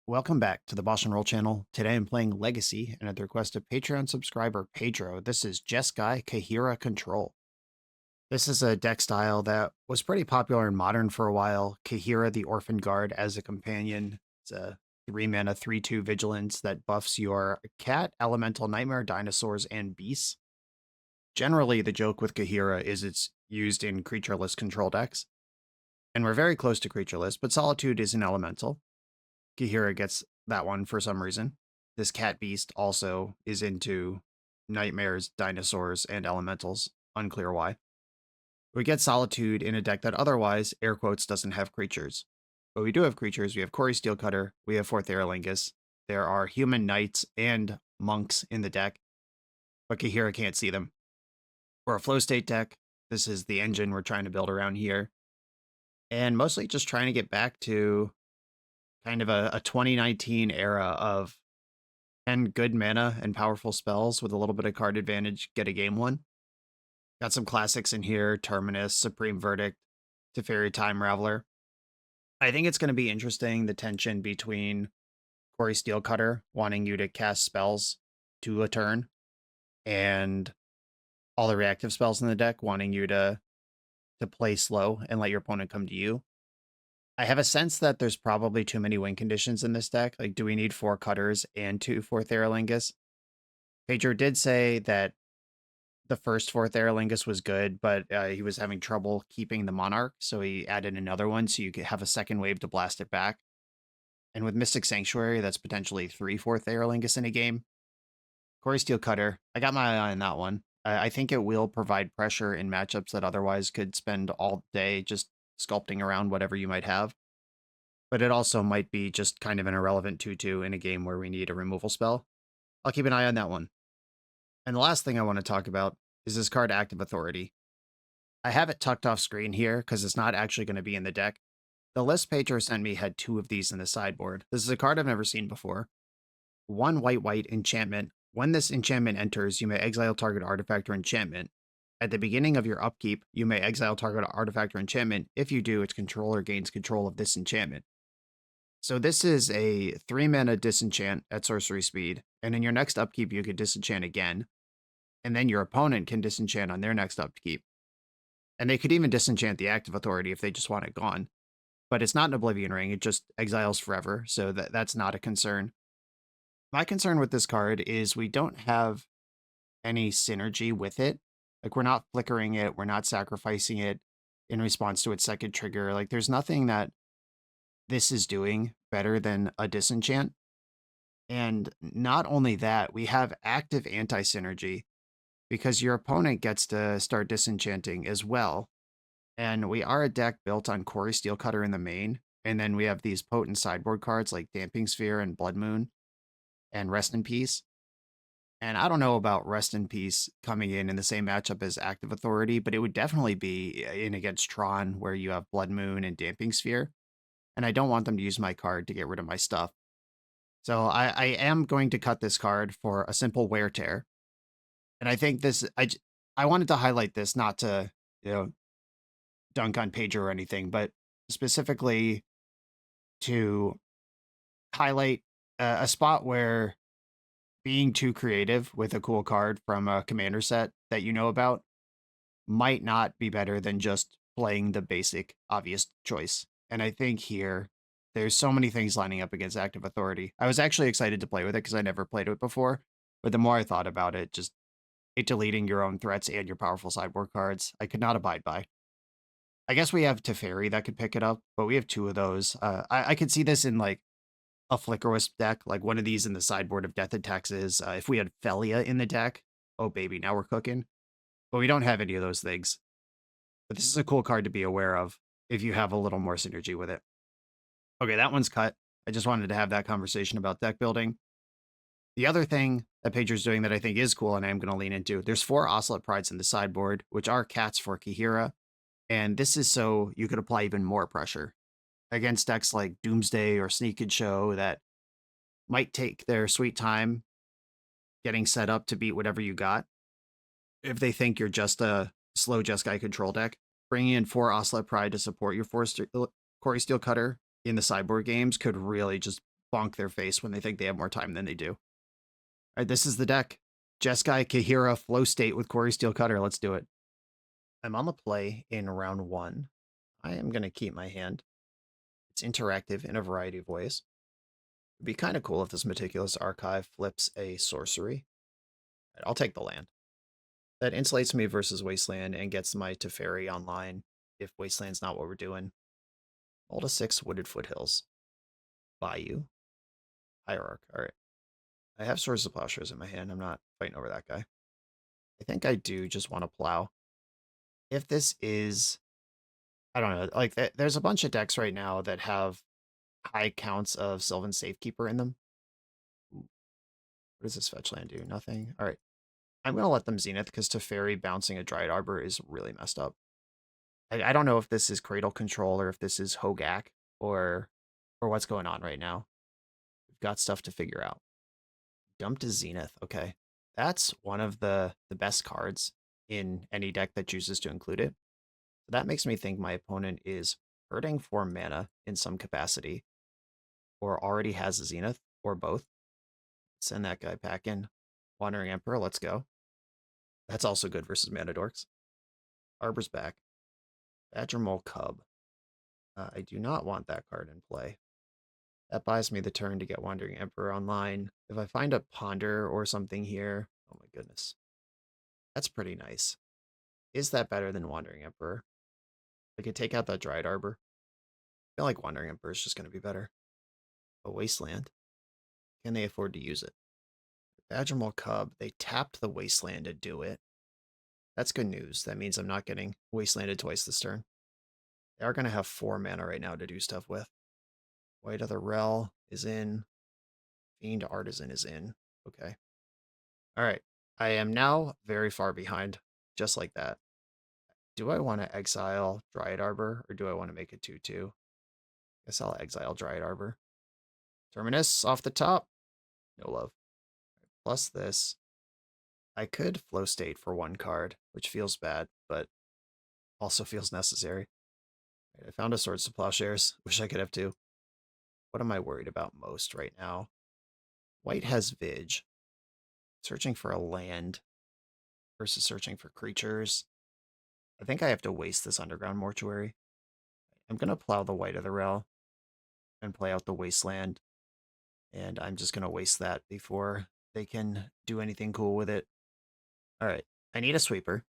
Welcome back to the BoshNRoll channel. Today I'm playing Legacy, and at the request of Patreon subscriber Pedro, this is Jeskai Kaheera Control. This is a deck style that was pretty popular in Modern for a while. Kaheera the Orphan Guard as a companion. It's a 3-mana 3/2 Vigilance that buffs your cat, elemental, nightmare, dinosaurs, and beasts. Generally, the joke with Kaheera is it's used in creatureless control decks, and we're very close to creatureless, but Solitude is an elemental. Kaheera gets that one for some reason. This cat beast also is into nightmares, dinosaurs, and elementals. Unclear why. We get Solitude in a deck that otherwise, air quotes, doesn't have creatures. But we do have creatures. We have Kori Steelcutter. We have Fourth Aerlingus. There are human knights and monks in the deck, but Kaheera can't see them. We're a flow state deck. This is the engine we're trying to build around here. And mostly just trying to get back to kind of a 2019 era of 10 good mana and powerful spells with a little bit of card advantage, get a game one. Got some classics in here: Terminus, Supreme Verdict, Teferi Time Raveler. I think it's going to be interesting, the tension between Kori Steelcutter wanting you to cast spells to a turn, and all the reactive spells in the deck wanting you to play slow and let your opponent come to you. I have a sense that there's probably too many win conditions in this deck. Like, do we need 4 Cutters and 2 Fourth Aerlingus? Pedro did say that the first Fourth Aerlingus was good, but he was having trouble keeping the Monarch, so he added another one so you could have a second wave to blast it back. And with Mystic Sanctuary, that's potentially 3 Fourth Aerlingus in a game. Kori Steelcutter, I got my eye on that one. I think it will provide pressure in matchups that otherwise could spend all day just sculpting around whatever you might have. But it also might be just kind of an irrelevant 2/2 in a game where we need a removal spell. I'll keep an eye on that one. And the last thing I want to talk about is this card, Active Authority. I have it tucked off screen here because it's not actually going to be in the deck. The list Pedro sent me had 2 of these in the sideboard. This is a card I've never seen before. 1 white enchantment. When this enchantment enters, you may exile target artifact or enchantment. At the beginning of your upkeep, you may exile target artifact or enchantment. If you do, its controller gains control of this enchantment. So this is a 3-mana disenchant at sorcery speed, and in your next upkeep you could disenchant again, and then your opponent can disenchant on their next upkeep. And they could even disenchant the Active Authority if they just want it gone. But it's not an Oblivion Ring, it just exiles forever, so that's not a concern. My concern with this card is we don't have any synergy with it. Like, we're not flickering it, we're not sacrificing it in response to its second trigger. Like, there's nothing that this is doing better than a disenchant. And not only that, we have active anti-synergy because your opponent gets to start disenchanting as well. And we are a deck built on Kori Steelcutter in the main, and then we have these potent sideboard cards like Damping Sphere and Blood Moon and Rest in Peace. And I don't know about Rest in Peace coming in the same matchup as Active Authority, but it would definitely be in against Tron, where you have Blood Moon and Damping Sphere. And I don't want them to use my card to get rid of my stuff. So I am going to cut this card for a simple wear tear. And I think this, I wanted to highlight this, not to, dunk on Pedro or anything, but specifically to highlight a spot where being too creative with a cool card from a commander set that you know about might not be better than just playing the basic, obvious choice. And I think here, there's so many things lining up against Active Authority. I was actually excited to play with it because I never played it before, but the more I thought about it, just it deleting your own threats and your powerful sideboard cards, I could not abide by. I guess we have Teferi that could pick it up, but we have 2 of those. I could see this in like a Flicker Wisp deck, like one of these in the sideboard of Death and Taxes. If we had Felia in the deck, oh baby, now we're cooking. But we don't have any of those things. But this is a cool card to be aware of if you have a little more synergy with it. Okay, that one's cut. I just wanted to have that conversation about deck building. The other thing that Pedro's doing that I think is cool and I'm going to lean into, there's 4 Ocelot Prides in the sideboard, which are cats for Kaheera. And this is so you could apply even more pressure against decks like Doomsday or Sneak and Show that might take their sweet time getting set up to beat whatever you got. If they think you're just a slow Jeskai control deck, bringing in 4 Ocelot Pride to support your Kori Steelcutter in the sideboard games could really just bonk their face when they think they have more time than they do. All right, this is the deck. Jeskai, Kaheera, Flow State with Quarry Steel Cutter. Let's do it. I'm on the play in round 1. I am going to keep my hand. It's interactive in a variety of ways. It'd be kind of cool if this Meticulous Archive flips a sorcery. Right, I'll take the land. That insulates me versus Wasteland and gets my Teferi online if Wasteland's not what we're doing. All to 6 Wooded Foothills. Bayou. Hierarch. All right. I have Swords of Plowshares in my hand. I'm not fighting over that guy. I think I do just want to plow. If this is, I don't know, like there's a bunch of decks right now that have high counts of Sylvan Safekeeper in them. Ooh. What does this fetch land do? Nothing. All right. I'm going to let them Zenith because Teferi bouncing a Dryad Arbor is really messed up. I don't know if this is Cradle Control or if this is Hogak or what's going on right now. We've got stuff to figure out. Dump to Zenith. Okay. That's one of the best cards in any deck that chooses to include it. So that makes me think my opponent is hurting for mana in some capacity or already has a Zenith or both. Send that guy packing. Wandering Emperor, let's go. That's also good versus Mana Dorks. Arbor's back. Badgermole Cub. I do not want that card in play. That buys me the turn to get Wandering Emperor online. If I find a Ponder or something here, oh my goodness. That's pretty nice. Is that better than Wandering Emperor? I could take out that Dryad Arbor. I feel like Wandering Emperor is just going to be better. A Wasteland. Can they afford to use it? Badgermole Cub, they tapped the Wasteland to do it. That's good news. That means I'm not getting Wastelanded twice this turn. They are going to have 4 mana right now to do stuff with. White Other Rel is in. Fiend Artisan is in. Okay. All right. I am now very far behind, just like that. Do I want to exile Dryad Arbor, or do I want to make it 2-2? Guess I'll exile Dryad Arbor. Terminus off the top. No love. Plus this. I could Flow State for 1 card, which feels bad, but also feels necessary. I found a Swords to Plowshares. Wish I could have 2. What am I worried about most right now? White has Vig. Searching for a land versus searching for creatures. I think I have to waste this Underground Mortuary. I'm going to plow the White of the Rel and play out the Wasteland. And I'm just going to waste that before they can do anything cool with it. All right. I need a sweeper.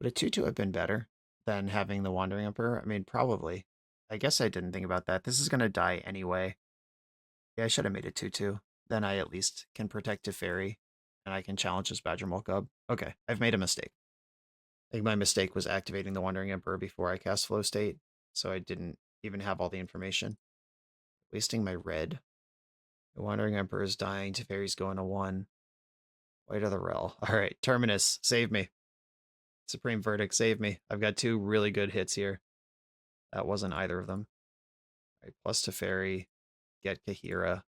Would a 2-2 have been better than having the Wandering Emperor? I mean, probably. I guess I didn't think about that. This is going to die anyway. Yeah, I should have made it 2-2. Then I at least can protect Teferi, and I can challenge this Badgermole Cub. Okay, I've made a mistake. I think my mistake was activating the Wandering Emperor before I cast Flow State, so I didn't even have all the information. Wasting my red. The Wandering Emperor is dying. Teferi's going to 1. White of the Rel. All right, Terminus, save me. Supreme Verdict, save me. I've got 2 really good hits here. That wasn't either of them. All right, plus Teferi, get Kaheera.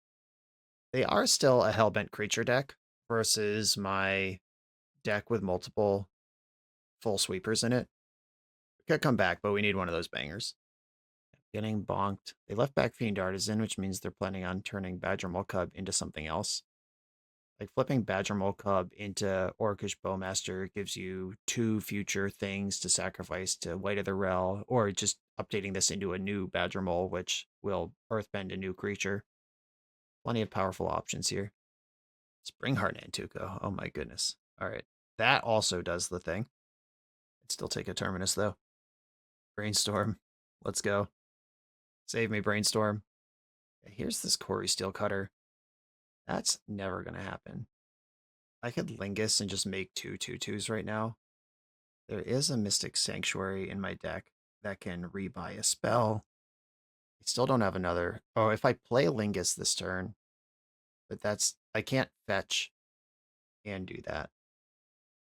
They are still a Hellbent creature deck versus my deck with multiple full sweepers in it. We could come back, but we need one of those bangers. Getting bonked. They left back Fiend Artisan, which means they're planning on turning Badgermole Cub into something else. Like flipping Badgermole Cub into Orcish Bowmaster gives you 2 future things to sacrifice to White of the Rel, or just updating this into a new Badgermole, which will earthbend a new creature. Plenty of powerful options here. Springheart Nantuko. Oh my goodness. All right. That also does the thing. I'd still take a Terminus, though. Brainstorm. Let's go. Save me, Brainstorm. Here's this Quarry Steel Cutter. That's never going to happen. I could Lingus and just make 2 2/2s right now. There is a Mystic Sanctuary in my deck that can rebuy a spell. I still don't have another. Oh, if I play Lingus this turn, but I can't fetch and do that.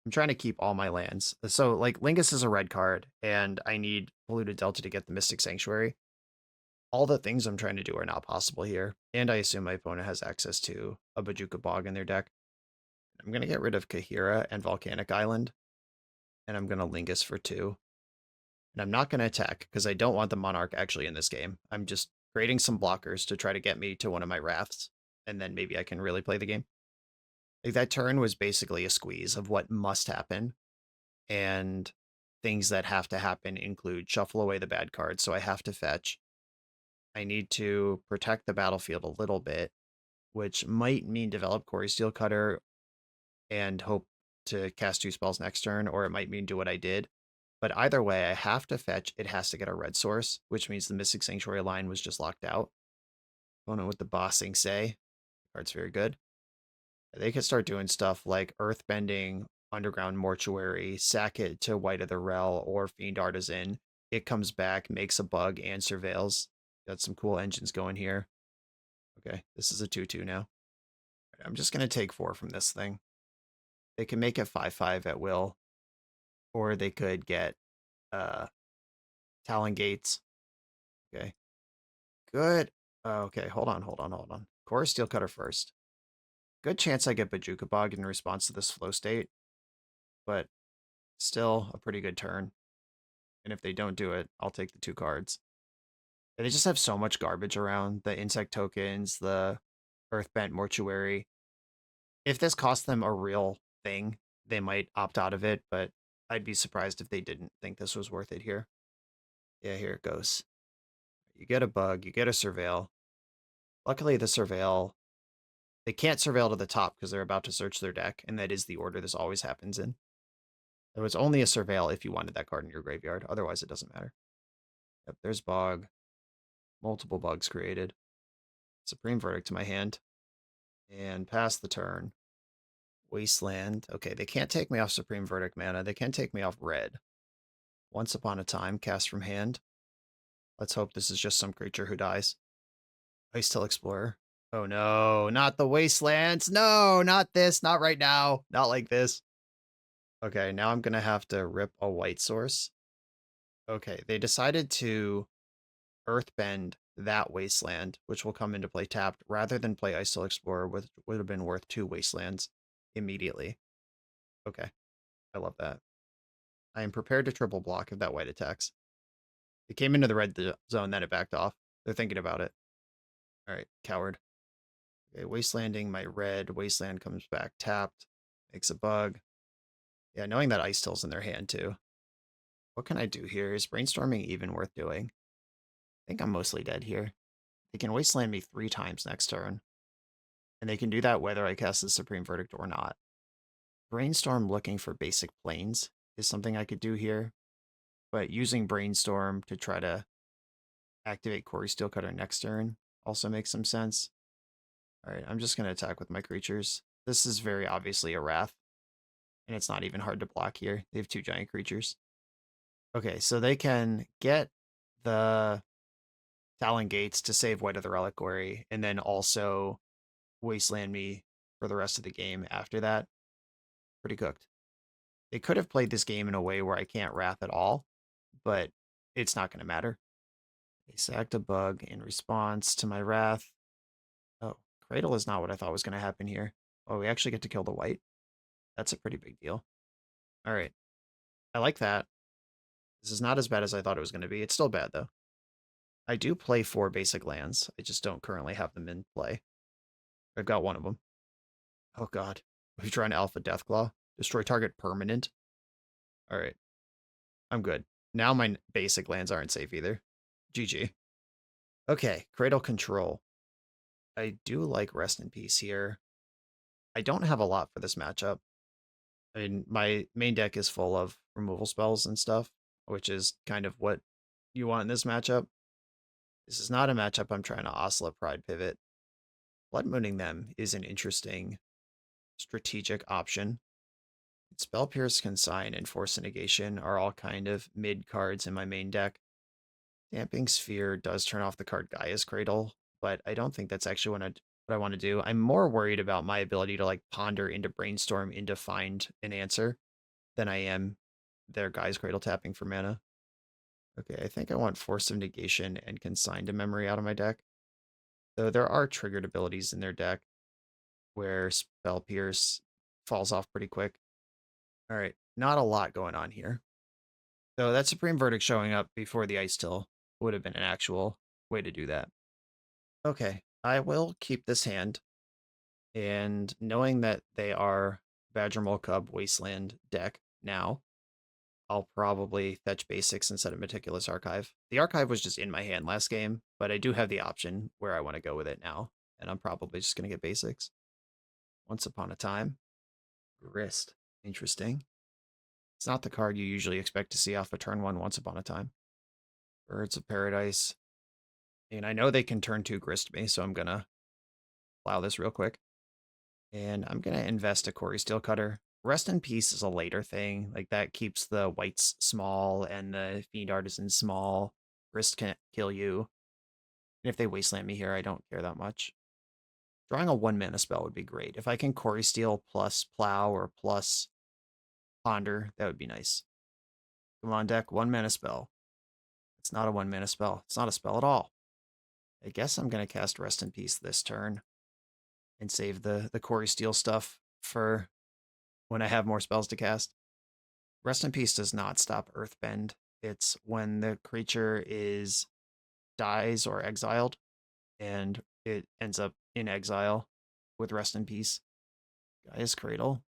I'm trying to keep all my lands. So, like, Lingus is a red card, and I need Polluted Delta to get the Mystic Sanctuary. All the things I'm trying to do are not possible here, and I assume my opponent has access to a Bojuka Bog in their deck. I'm going to get rid of Kaheera and Volcanic Island, and I'm going to Lingus for 2. And I'm not going to attack, because I don't want the Monarch actually in this game. I'm just creating some blockers to try to get me to one of my wraths, and then maybe I can really play the game. Like that turn was basically a squeeze of what must happen, and things that have to happen include shuffle away the bad cards, so I have to fetch. I need to protect the battlefield a little bit, which might mean develop Quarry Steel Cutter and hope to cast 2 spells next turn, or it might mean do what I did. But either way, I have to fetch. It has to get a red source, which means the Mystic Sanctuary line was just locked out. Don't know what the bossing say. Card's very good. They could start doing stuff like Earthbending, Underground Mortuary, sack it to White of the Rel, or Fiend Artisan. It comes back, makes a bug, and surveils. Got some cool engines going here. Okay, this is a 2-2 now. I'm just going to take 4 from this thing. They can make it 5-5 at will, or they could get Talon Gates. Okay. Good. Okay, hold on. Core Steel Cutter first. Good chance I get Bajuka Bog in response to this flow state, but still a pretty good turn. And if they don't do it, I'll take the 2 cards. And they just have so much garbage around. The insect tokens, the Earthbent Mortuary. If this cost them a real thing, they might opt out of it, but I'd be surprised if they didn't think this was worth it here. Yeah, here it goes. You get a bug, you get a surveil. Luckily, the surveil, they can't surveil to the top because they're about to search their deck, and that is the order this always happens in. It was only a surveil if you wanted that card in your graveyard. Otherwise, it doesn't matter. Yep, there's bog. Multiple bugs created. Supreme Verdict to my hand. And pass the turn. Wasteland. Okay, they can't take me off Supreme Verdict mana. They can take me off red. Once Upon a Time, cast from hand. Let's hope this is just some creature who dies. Ice Tail Explorer. Oh no, not the Wastelands. No, not this. Not right now. Not like this. Okay, now I'm going to have to rip a white source. Okay, they decided to Earthbend that Wasteland, which will come into play tapped, rather than play Ice Tail Explorer, which would have been worth 2 Wastelands immediately. Okay, I love that. I am prepared to triple block if that white attacks. It came into the red zone, then it backed off. They're thinking about it. All right, coward. Okay, Wastelanding my red. Wasteland comes back tapped. Makes a bug. Yeah, knowing that Ice Tail's in their hand too. What can I do here? Is brainstorming even worth doing? I think I'm mostly dead here. They can Wasteland me 3 times next turn. And they can do that whether I cast the Supreme Verdict or not. Brainstorm looking for basic planes is something I could do here. But using Brainstorm to try to activate Quarry Steel Cutter next turn also makes some sense. Alright, I'm just going to attack with my creatures. This is very obviously a Wrath. And it's not even hard to block here. They have 2 giant creatures. Okay, so they can get the Talon Gates to save White of the Reliquary, and then also Wasteland me for the rest of the game after that. Pretty cooked. They could have played this game in a way where I can't Wrath at all, but it's not going to matter. They sacked a bug in response to my Wrath. Oh, Cradle is not what I thought was going to happen here. Oh, we actually get to kill the white. That's a pretty big deal. All right. I like that. This is not as bad as I thought it was going to be. It's still bad, though. I do play 4 basic lands. I just don't currently have them in play. I've got one of them. Oh, God. We've tried an Alpha Deathclaw. Destroy target permanent. All right. I'm good. Now my basic lands aren't safe either. GG. Okay, Cradle Control. I do like Rest in Peace here. I don't have a lot for this matchup. I mean, my main deck is full of removal spells and stuff, which is kind of what you want in this matchup. This is not a matchup I'm trying to Osla Pride pivot. Blood Mooning them is an interesting strategic option. Spell Pierce, Consign, and Force Negation are all kind of mid cards in my main deck. Damping Sphere does turn off the card Gaia's Cradle, but I don't think that's actually what I want to do. I'm more worried about my ability to like ponder into Brainstorm into find an answer than I am their Gaia's Cradle tapping for mana. Okay, I think I want Force of Negation and Consign to Memory out of my deck. Though there are triggered abilities in their deck where Spell Pierce falls off pretty quick. All right, not a lot going on here. So that Supreme Verdict showing up before the Ice Till would have been an actual way to do that. Okay, I will keep this hand, and knowing that they are Badgermole Cub Wasteland deck now, I'll probably fetch basics instead of Meticulous Archive. The Archive was just in my hand last game, but I do have the option where I want to go with it now, and I'm probably just going to get basics. Once Upon a Time. Wrist. Interesting. It's not the card you usually expect to see off a turn 1 Once Upon a Time. Birds of Paradise. And I know they can turn 2 Grist me, so I'm going to plow this real quick. And I'm going to invest a Quarry Steel Cutter. Rest in Peace is a later thing. Like, that keeps the whites small and the Fiend Artisan small. Grist can't kill you. And if they Wasteland me here, I don't care that much. Drawing a 1-mana spell would be great. If I can Quarry Steel plus Plow or plus Ponder, that would be nice. Come on, deck. 1-mana spell. It's not a 1-mana spell. It's not a spell at all. I guess I'm going to cast Rest in Peace this turn and save the Quarry Steel stuff for when I have more spells to cast. Rest in Peace does not stop Earthbend. It's when the creature dies or exiled, and it ends up in exile with Rest in Peace. Gaia's Cradle.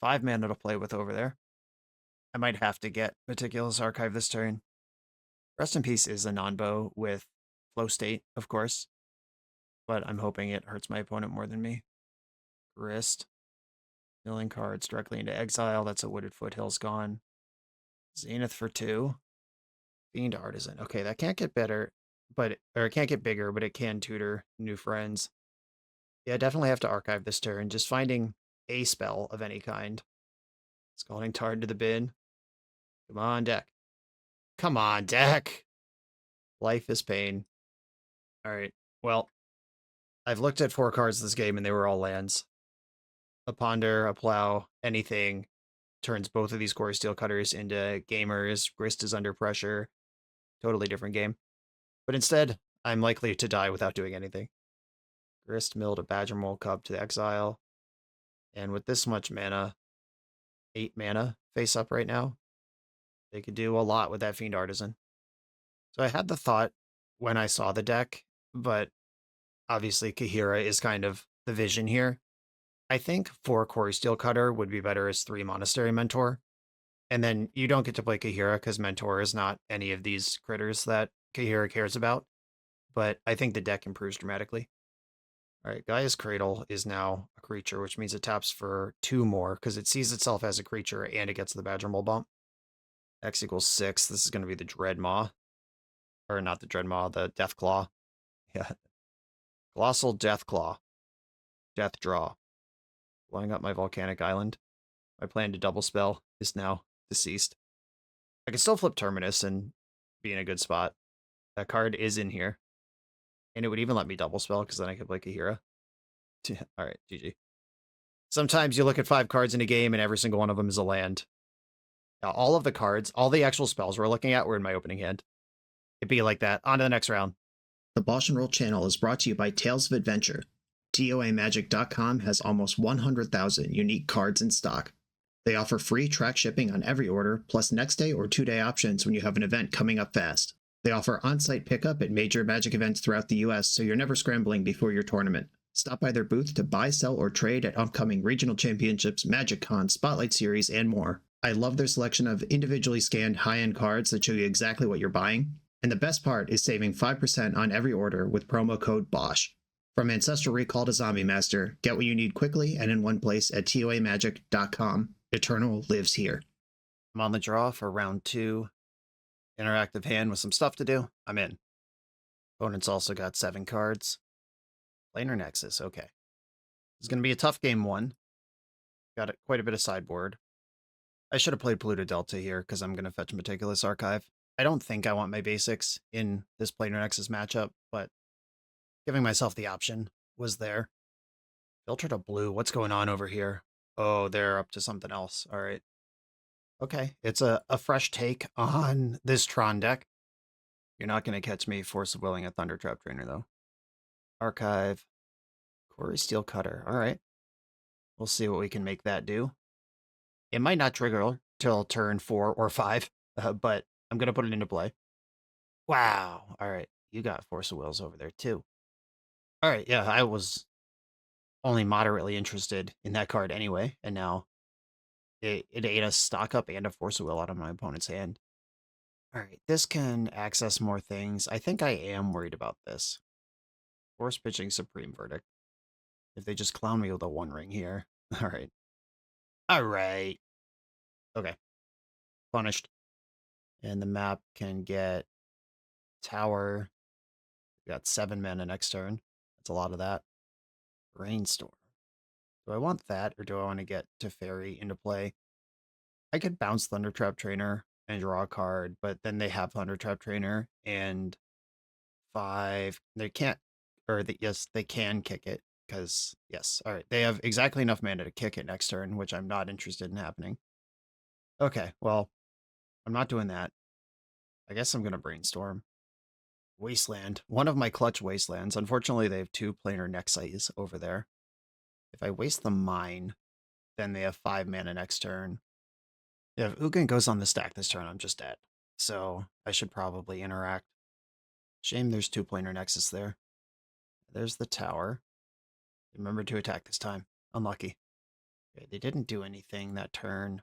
5 mana to play with over there. I might have to get Meticulous Archive this turn. Rest in Peace is a non-bow with Flow State, of course, but I'm hoping it hurts my opponent more than me. Grist. Milling cards directly into exile. That's a Wooded Foothills gone. Zenith for 2. Fiend Artisan. Okay, that can't get better, or it can't get bigger, but it can tutor new friends. Yeah, definitely have to archive this turn. Just finding a spell of any kind. Scalding Tard to the bin. Come on, deck. Come on, deck. Life is pain. All right. Well, I've looked at 4 cards this game, and they were all lands. A Ponder, a Plow, anything turns both of these Quarry Steel Cutters into gamers. Grist is under pressure. Totally different game. But instead, I'm likely to die without doing anything. Grist milled a Badgermole Cub to exile. And with this much mana, 8 mana face up right now, they could do a lot with that Fiend Artisan. So I had the thought when I saw the deck, but obviously Kaheera is kind of the vision here. I think 4 Quarry Steel Cutter would be better as 3 Monastery Mentor. And then you don't get to play Kaheera because Mentor is not any of these critters that Kaheera cares about. But I think the deck improves dramatically. All right, Gaia's Cradle is now a creature, which means it taps for 2 more because it sees itself as a creature and it gets the Badgermole bump. X equals 6. This is going to be the Dreadmaw. Or not the Dreadmaw, the Deathclaw. Yeah. Colossal Deathclaw. Death Draw. Blowing up my Volcanic Island. My plan to double spell is now deceased. I can still flip Terminus and be in a good spot. That card is in here. And it would even let me double spell because then I could play Kaheera. Alright, GG. Sometimes you look at 5 cards in a game and every single one of them is a land. Now, all of the cards, all the actual spells we're looking at were in my opening hand. It'd be like that. On to the next round. The BoshNRoll channel is brought to you by Tales of Adventure. TOAMagic.com has almost 100,000 unique cards in stock. They offer free track shipping on every order, plus next day or 2-day options when you have an event coming up fast. They offer on-site pickup at major Magic events throughout the US, so you're never scrambling before your tournament. Stop by their booth to buy, sell, or trade at upcoming regional championships, Magic Con, Spotlight Series, and more. I love their selection of individually scanned high-end cards that show you exactly what you're buying. And the best part is saving 5% on every order with promo code BOSH. From Ancestral Recall to Zombie Master, get what you need quickly and in one place at TOAMagic.com. Eternal lives here. I'm on the draw for round 2. Interactive hand with some stuff to do. I'm in. Opponent's also got 7 cards. Planar Nexus, okay. It's going to be a tough game 1. Got quite a bit of sideboard. I should have played Polluted Delta here because I'm going to fetch Meticulous Archive. I don't think I want my basics in this Planar Nexus matchup, but giving myself the option was there. Filter to blue. What's going on over here? Oh, they're up to something else. All right. Okay. It's a fresh take on this Tron deck. You're not going to catch me Force of Willing a Thundertrap Trainer, though. Archive. Quarry Steel Cutter. All right. We'll see what we can make that do. It might not trigger till turn 4 or 5, but I'm going to put it into play. Wow. All right. You got Force of Wills over there, too. All right, yeah, I was only moderately interested in that card anyway, and now it ate a stock up and a Force of Will out of my opponent's hand. All right, this can access more things. I think I am worried about this. Force pitching Supreme Verdict. If they just clown me with a One Ring here. All right. All right. Okay. Punished. And the map can get Tower. We got 7 mana next turn. That's a lot of that. Rainstorm. Do I want that, or do I want to get Teferi into play? I could bounce Thundertrap Trainer and draw a card, but then they have Thundertrap Trainer and 5. They can't, or yes, they can kick it because yes. All right, they have exactly enough mana to kick it next turn, which I'm not interested in happening. Okay, well, I'm not doing that. I guess I'm gonna brainstorm. Wasteland, one of my clutch wastelands. Unfortunately, they have 2 planar Nexus over there. If I waste the mine, then they have 5 mana next turn. Yeah, if Ugin goes on the stack this turn, I'm just dead. So I should probably interact. Shame there's 2 planar Nexus there. There's the tower. Remember to attack this time. Unlucky. Okay, they didn't do anything that turn.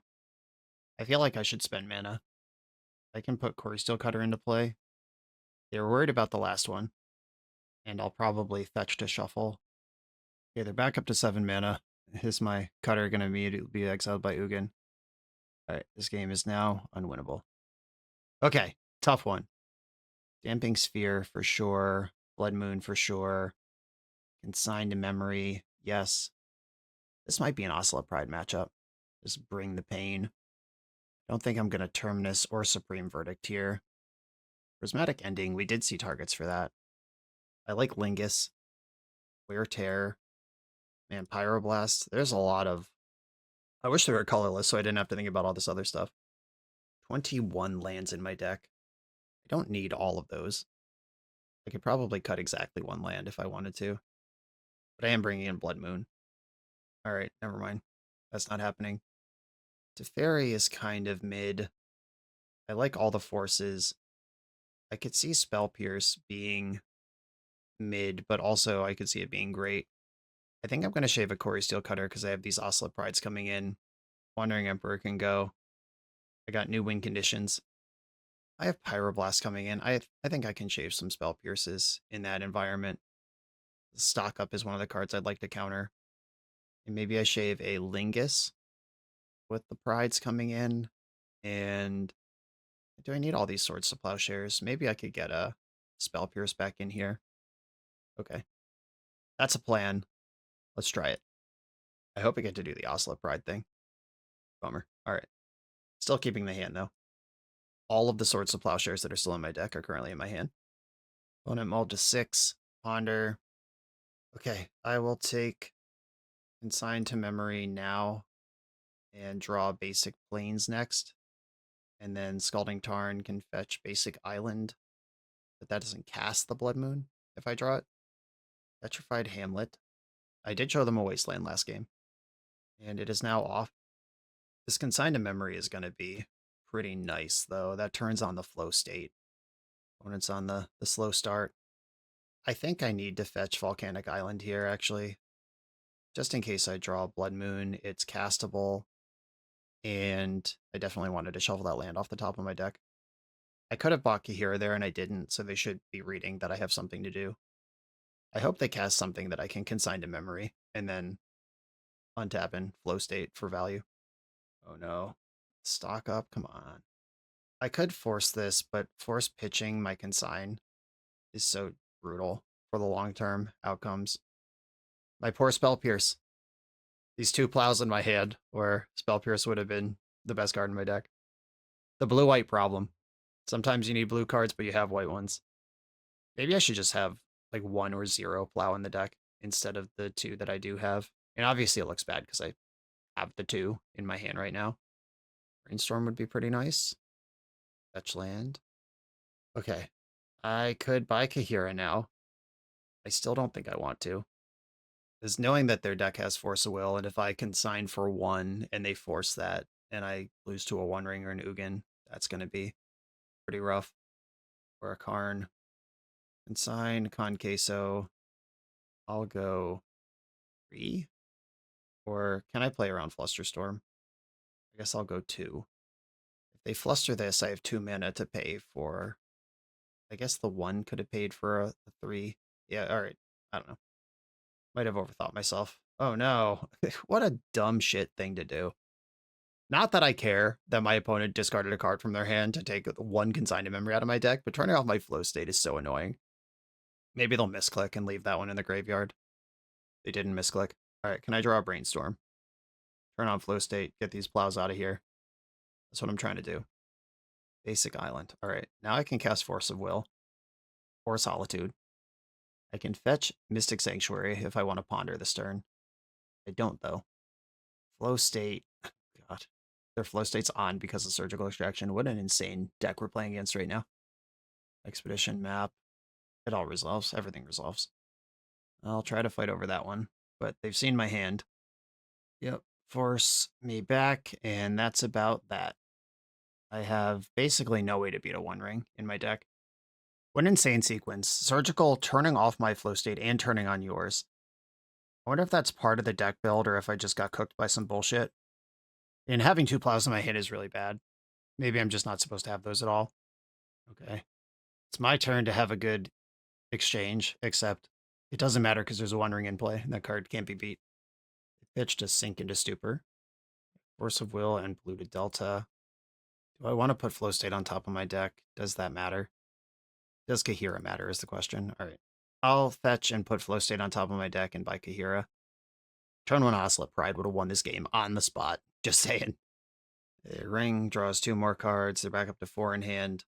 I feel like I should spend mana. I can put Corey Steelcutter into play. They were worried about the last one. And I'll probably fetch to shuffle. Okay, they're back up to 7 mana. Is my cutter going to immediately be exiled by Ugin? Alright, this game is now unwinnable. Okay, tough one. Damping Sphere for sure. Blood Moon for sure. Consigned to Memory, yes. This might be an Ocelot Pride matchup. Just bring the pain. I don't think I'm going to Terminus or Supreme Verdict here. Prismatic Ending, we did see targets for that. I like Lingus. Wear Tear. Man, Pyroblast. There's a lot of... I wish they were colorless so I didn't have to think about all this other stuff. 21 lands in my deck. I don't need all of those. I could probably cut exactly 1 land if I wanted to. But I am bringing in Blood Moon. Alright, never mind. That's not happening. Teferi is kind of mid. I like all the forces. I could see Spell Pierce being mid, but also I could see it being great. I think I'm going to shave a Corey Steelcutter because I have these Ocelot Prides coming in. Wandering Emperor can go. I got new win conditions. I have Pyroblast coming in. I think I can shave some Spell Pierces in that environment. Stock Up is one of the cards I'd like to counter. And maybe I shave a Lingus with the Prides coming in. And do I need all these Swords to Plowshares? Maybe I could get a Spell Pierce back in here. Okay. That's a plan. Let's try it. I hope I get to do the Ocelot Pride thing. Bummer. Alright. Still keeping the hand, though. All of the Swords to Plowshares that are still in my deck are currently in my hand. Opponent mulled to 6. Ponder. Okay, I will take Consign to Memory now and draw basic Plains next. And then Scalding Tarn can fetch basic Island, but that doesn't cast the Blood Moon if I draw it. Petrified Hamlet. I did show them a Wasteland last game, and it is now off. This Consign to Memory is going to be pretty nice, though. That turns on the flow state. Opponent's on the slow start. I think I need to fetch Volcanic Island here, actually. Just in case I draw Blood Moon, it's castable. And I definitely wanted to shuffle that land off the top of my deck. I could have bought Kaheera there, and I didn't, so they should be reading that I have something to do. I hope they cast something that I can consign to memory, and then untap in flow state for value. Oh no. Stock up, come on. I could force this, but force pitching my consign is so brutal for the long-term outcomes. My poor Spell Pierce. These 2 plows in my hand, where Spell Pierce would have been the best card in my deck. The blue-white problem. Sometimes you need blue cards, but you have white ones. Maybe I should just have like 1 or 0 plow in the deck instead of the 2 that I do have. And obviously it looks bad because I have the 2 in my hand right now. Brainstorm would be pretty nice. Fetch land. Okay. I could buy Kaheera now. I still don't think I want to. Because knowing that their deck has Force of Will, and if I consign for 1 and they force that, and I lose to a One Ring or an Ugin, that's going to be pretty rough. Or a Karn. Consign, Con Queso. I'll go 3. Or can I play around Flusterstorm? I guess I'll go 2. If they fluster this, I have 2 mana to pay for. I guess the 1 could have paid for a 3. Yeah, alright. I don't know. Might have overthought myself. Oh no. What a dumb shit thing to do. Not that I care that my opponent discarded a card from their hand to take 1 consigned memory out of my deck, but turning off my flow state is so annoying. Maybe they'll misclick and leave that one in the graveyard. They didn't misclick. Alright, can I draw a Brainstorm? Turn on flow state, get these plows out of here. That's what I'm trying to do. Basic Island. Alright, now I can cast Force of Will. Or Solitude. I can fetch Mystic Sanctuary if I want to ponder this turn. I don't, though. Flow state. God. Their flow state's on because of Surgical Extraction. What an insane deck we're playing against right now. Expedition map. It all resolves. Everything resolves. I'll try to fight over that one, but they've seen my hand. Yep. Force me back, and that's about that. I have basically no way to beat a One Ring in my deck. What an insane sequence. Surgical, turning off my flow state, and turning on yours. I wonder if that's part of the deck build, or if I just got cooked by some bullshit. And having 2 plows in my hand is really bad. Maybe I'm just not supposed to have those at all. Okay. It's my turn to have a good exchange, except it doesn't matter because there's a One Ring in play, and that card can't be beat. Pitch to Sink into Stupor. Force of Will and Blue to Delta. Do I want to put Flow State on top of my deck? Does that matter? Does Kaheera matter is the question. All right. I'll fetch and put Flow State on top of my deck and buy Kaheera. Turn 1 Ocelot Pride would have won this game on the spot. Just saying. Ring draws 2 more cards. They're back up to 4 in hand.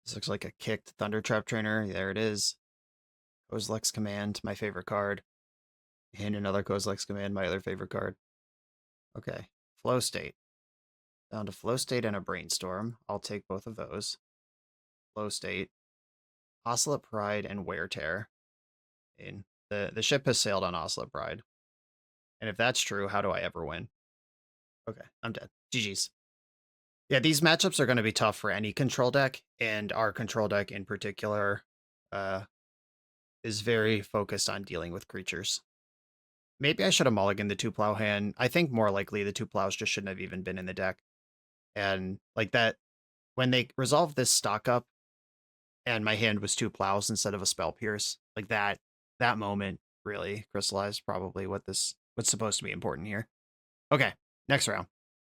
This looks like a kicked Thunder Trap Trainer. There it is. Kozilek's Command, my favorite card. And another Kozilek's Command, my other favorite card. Okay. Flow State. Down to Flow State and a Brainstorm. I'll take both of those. Flow State. Ocelot Pride and Wear Tear. And the ship has sailed on Ocelot Pride. And if that's true, how do I ever win? Okay, I'm dead. GG's. Yeah, these matchups are going to be tough for any control deck, and our control deck in particular is very focused on dealing with creatures. Maybe I should have mulliganed the 2 plow hand. I think more likely the 2 plows just shouldn't have even been in the deck. And like that, when they resolved this stock up, and my hand was 2 plows instead of a Spell Pierce, like that moment really crystallized probably what's supposed to be important here. Okay, next round.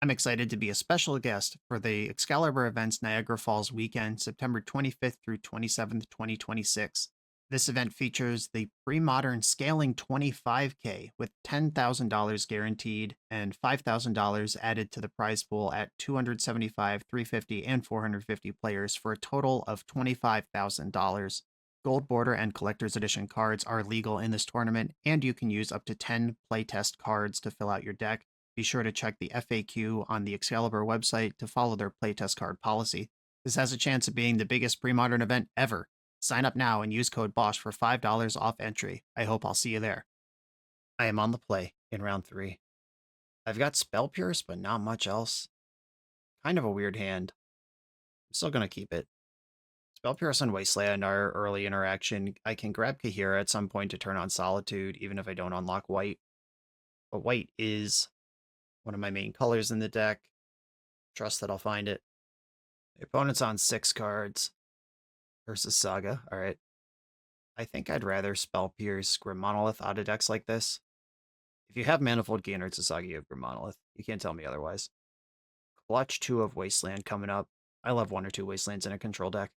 I'm excited to be a special guest for the Excalibur Events Niagara Falls weekend, September 25th through 27th, 2026. This event features the pre-modern scaling 25K with $10,000 guaranteed and $5,000 added to the prize pool at 275, 350, and 450 players for a total of $25,000. Gold Border and Collector's Edition cards are legal in this tournament, and you can use up to 10 playtest cards to fill out your deck. Be sure to check the FAQ on the Excalibur website to follow their playtest card policy. This has a chance of being the biggest pre-modern event ever. Sign up now and use code BOSH for $5 off entry. I hope I'll see you there. I am on the play in round 3. I've got Spell Pierce, but not much else. Kind of a weird hand. I'm still going to keep it. Spell Pierce and Wasteland are early interaction. I can grab Kaheera at some point to turn on Solitude, even if I don't unlock white. But white is one of my main colors in the deck. Trust that I'll find it. The opponent's on 6 cards. Versus Saga. Alright. I think I'd rather Spell Pierce Grim Monolith out of decks like this. If you have Manifold Gain or Saga, you have Grim Monolith. You can't tell me otherwise. Clutch 2 of Wasteland coming up. I love 1 or 2 Wastelands in a control deck.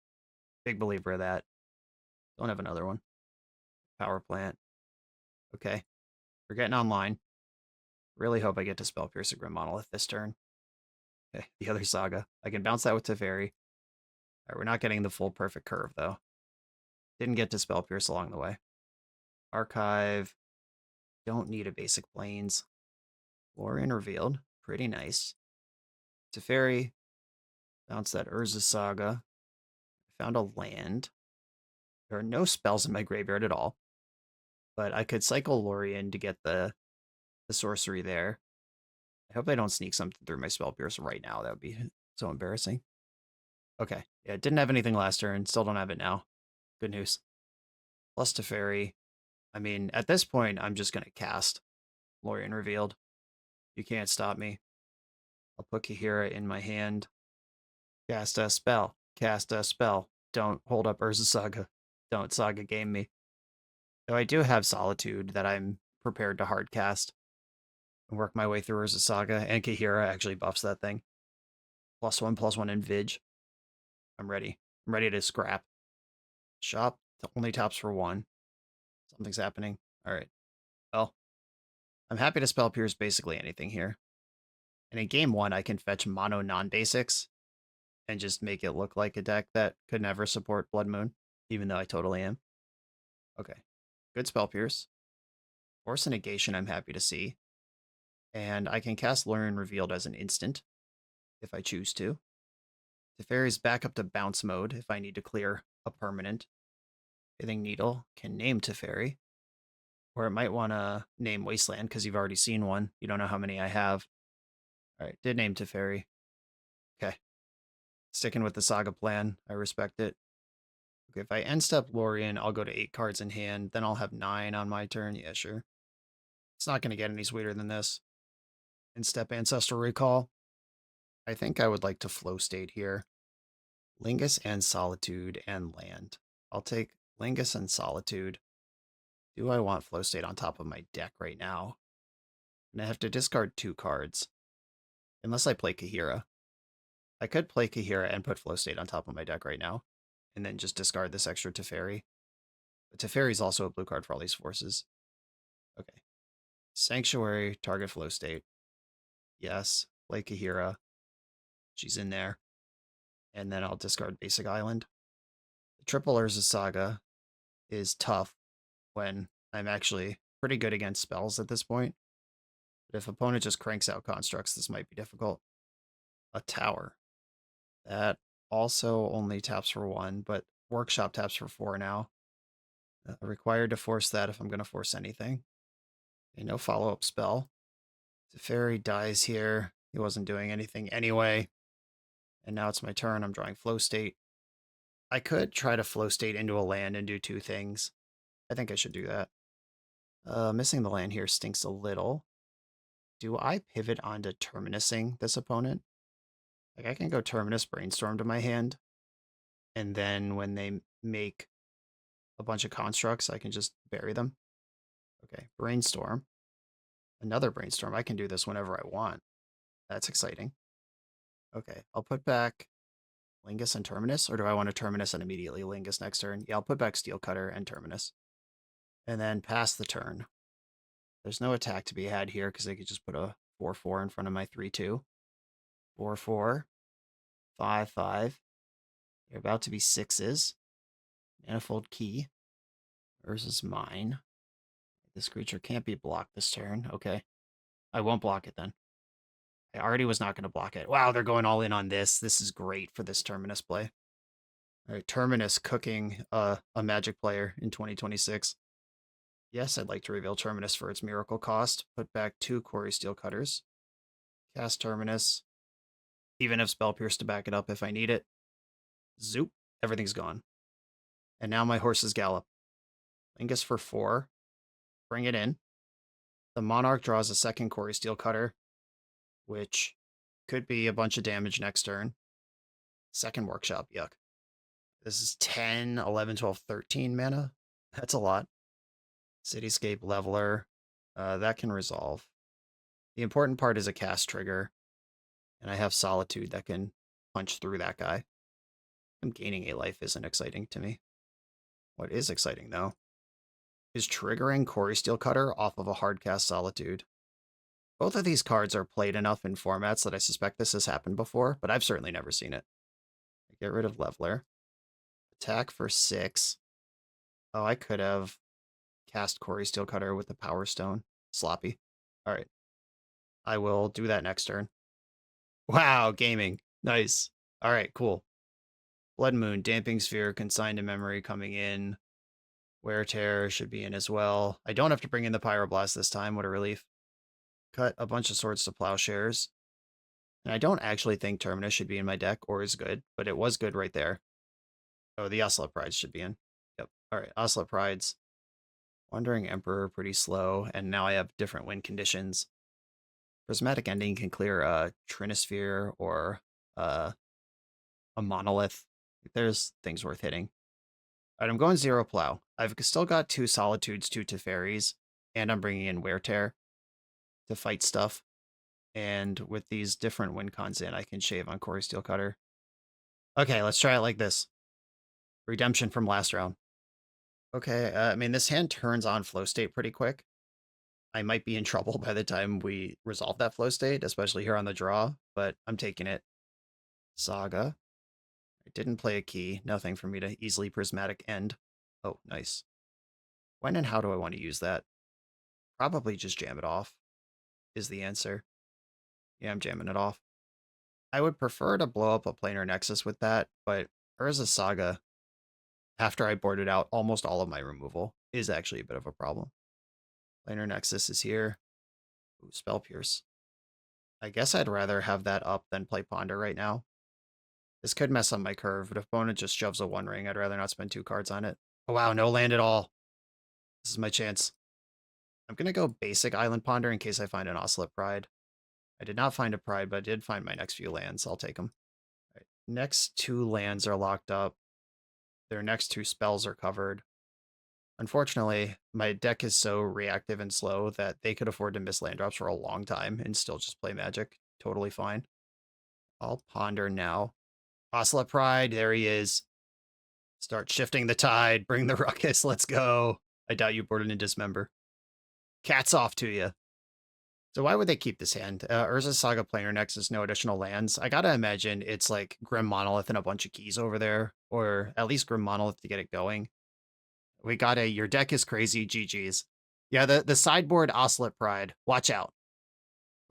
Big believer of that. Don't have another one. Power Plant. Okay. We're getting online. Really hope I get to Spell Pierce or Grim Monolith this turn. Okay, the other Saga. I can bounce that with Teferi. Alright, we're not getting the full perfect curve, though. Didn't get to Spell Pierce along the way. Archive. Don't need a basic Plains. Lorien revealed. Pretty nice. Teferi. Bounce that Urza Saga. Found a land. There are no spells in my graveyard at all. But I could cycle Lorien to get the sorcery there. I hope I don't sneak something through my Spell Pierce right now. That would be so embarrassing. Okay. Yeah, didn't have anything last turn. Still don't have it now. Good news. Plus Teferi. I mean, at this point, I'm just going to cast Lorien Revealed. You can't stop me. I'll put Kaheera in my hand. Cast a spell. Cast a spell. Don't hold up Urza Saga. Don't Saga game me. Though I do have Solitude that I'm prepared to hardcast and work my way through Urza Saga, and Kaheera actually buffs that thing. +1/+1 in Vig. I'm ready. I'm ready to scrap. Shop only taps for 1. Something's happening. Alright. Well, I'm happy to spell pierce basically anything here. And in game 1, I can fetch mono non-basics and just make it look like a deck that could never support Blood Moon, even though I totally am. Okay. Good spell pierce. Force a negation I'm happy to see. And I can cast Lorien Revealed as an instant, if I choose to. Teferi's back up to bounce mode if I need to clear a permanent. Pithing Needle can name Teferi. Or it might want to name Wasteland because you've already seen one. You don't know how many I have. Alright, did name Teferi. Okay. Sticking with the Saga plan. I respect it. Okay, if I end step Lorien, I'll go to 8 cards in hand. Then I'll have 9 on my turn. Yeah, sure. It's not going to get any sweeter than this. End step Ancestral Recall. I think I would like to flow state here. Lingus and Solitude and land. I'll take Lingus and Solitude. Do I want flow state on top of my deck right now? And I have to discard 2 cards. Unless I play Kaheera. I could play Kaheera and put flow state on top of my deck right now. And then just discard this extra Teferi. But Teferi's also a blue card for all these forces. Okay. Sanctuary, target flow state. Yes. Play Kaheera. She's in there. And then I'll discard Basic Island. The Triple Urza Saga is tough when I'm actually pretty good against spells at this point. But if opponent just cranks out constructs, this might be difficult. A Tower. That also only taps for 1, but Workshop taps for 4 now. Required to force that if I'm going to force anything. Okay, no follow-up spell. Teferi dies here. He wasn't doing anything anyway. And now it's my turn. I'm drawing flow state. I could try to flow state into a land and do 2 things. I think I should do that. Missing the land here stinks a little. Do I pivot onto Terminusing this opponent? Like, I can go Terminus Brainstorm to my hand. And then when they make a bunch of constructs, I can just bury them. Okay, Brainstorm. Another Brainstorm. I can do this whenever I want. That's exciting. Okay, I'll put back Lingus and Terminus, or do I want to Terminus and immediately Lingus next turn? Yeah, I'll put back Steel Cutter and Terminus. And then pass the turn. There's no attack to be had here because I could just put a 4/4 in front of my 3/2. 4/4. 5/5. They're about to be 6s. Manifold Key. Urza's mine. This creature can't be blocked this turn. Okay. I won't block it then. I already was not going to block it. Wow, they're going all in on this. This is great for this Terminus play. All right, Terminus cooking a Magic player in 2026. Yes, I'd like to reveal Terminus for its miracle cost. Put back 2 Quarry Steel Cutters. Cast Terminus. Even if Spell Pierce to back it up if I need it. Zoop. Everything's gone. And now my horses gallop. Lingus for 4. Bring it in. The Monarch draws a second Quarry Steel Cutter, which could be a bunch of damage next turn. Second Workshop, yuck. This is 10, 11, 12, 13 mana. That's a lot. Cityscape Leveler. That can resolve. The important part is a cast trigger. And I have Solitude that can punch through that guy. Him gaining a life isn't exciting to me. What is exciting, though, is triggering Quarry Steel Cutter off of a hardcast Solitude. Both of these cards are played enough in formats that I suspect this has happened before, but I've certainly never seen it. Get rid of Leveler. Attack for 6. Oh, I could have cast Quarry Steel Cutter with the Power Stone. Sloppy. All right. I will do that next turn. Wow, gaming. Nice. All right, cool. Blood Moon, Damping Sphere, Consigned to Memory coming in. Wear Tear should be in as well. I don't have to bring in the Pyroblast this time. What a relief. Cut a bunch of Swords to Plowshares. And I don't actually think Terminus should be in my deck or is good, but it was good right there. Oh, the Ocelot Prides should be in. Yep. All right, Ocelot Prides. Wandering Emperor pretty slow, and now I have different win conditions. Prismatic Ending can clear a Trinisphere or uh, a Monolith. There's things worth hitting. All right, I'm going 0 Plow. I've still got 2 Solitudes, 2 Teferis, and I'm bringing in Wear Tear to fight stuff. And with these different win cons in, I can shave on Corey Steelcutter. Okay, let's try it like this. Redemption from last round. Okay, I mean, this hand turns on flow state pretty quick. I might be in trouble by the time we resolve that flow state, especially here on the draw, but I'm taking it. Saga. I didn't play a key. Nothing for me to easily prismatic end. Oh, nice. When and how do I want to use that? Probably just jam it off is the answer. Yeah, I'm jamming it off. I would prefer to blow up a planar nexus with that, but Urza Saga, after I boarded out almost all of my removal, is actually a bit of a problem. Planar nexus is here. Ooh, Spell Pierce. I guess I'd rather have that up than play Ponder right now. This could mess up my curve, but if opponent just shoves a 1-ring, I'd rather not spend 2 cards on it. Oh wow, no land at all. This is my chance. I'm going to go basic Island Ponder in case I find an Oscillate Pride. I did not find a Pride, but I did find my next few lands. I'll take them. Right. Next 2 lands are locked up. Their next 2 spells are covered. Unfortunately, my deck is so reactive and slow that they could afford to miss land drops for a long time and still just play Magic. Totally fine. I'll Ponder now. Oscillate Pride, there he is. Start shifting the tide, bring the ruckus, let's go. I doubt you boarded in Dismember. Cats off to you. So why would they keep this hand? Urza Saga Planar Nexus, no additional lands. I gotta imagine it's like Grim Monolith and a bunch of keys over there, or at least Grim Monolith to get it going. We got a your deck is crazy, GG's. Yeah, the sideboard Oscillate Pride. Watch out.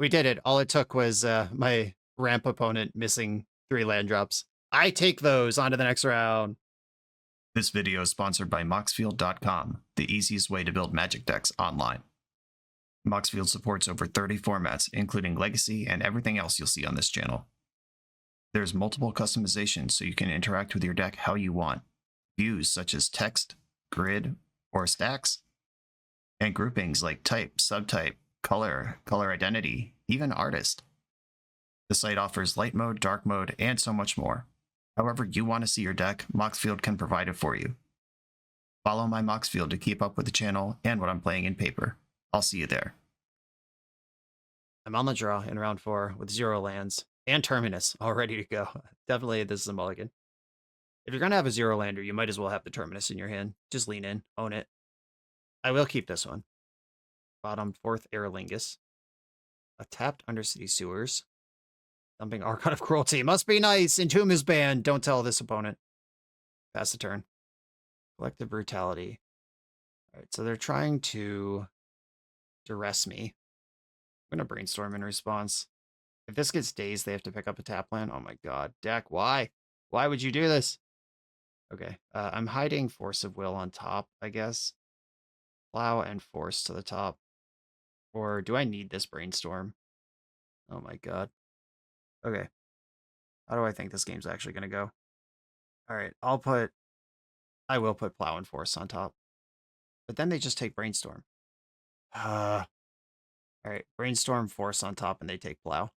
We did it. All it took was my ramp opponent missing 3 land drops. I take those on to the next round. This video is sponsored by Moxfield.com, the easiest way to build Magic decks online. Moxfield supports over 30 formats, including Legacy and everything else you'll see on this channel. There's multiple customizations so you can interact with your deck how you want. Views such as text, grid, or stacks. And groupings like type, subtype, color, color identity, even artist. The site offers light mode, dark mode, and so much more. However you want to see your deck, Moxfield can provide it for you. Follow my Moxfield to keep up with the channel and what I'm playing in paper. I'll see you there. I'm on the draw in round 4 with 0 lands and Terminus all ready to go. Definitely this is a mulligan. If you're going to have a 0 lander, you might as well have the Terminus in your hand. Just lean in, own it. I will keep this one. Bottom 4th Aerolingus. A tapped Undercity Sewers. Dumping Archon of Cruelty. Must be nice. Entomb is banned. Don't tell this opponent. Pass the turn. Collective Brutality. Alright, so they're trying to duress me. I'm going to Brainstorm in response. If this gets dazed, they have to pick up a tap land. Oh my god. Deck, why? Why would you do this? Okay, I'm hiding Force of Will on top, I guess. Plow and Force to the top. Or do I need this Brainstorm? Oh my god. Okay. How do I think this game's actually going to go? Alright, I will put Plow and Force on top. But then they just take Brainstorm. Alright, Brainstorm, Force on top, and they take Plow.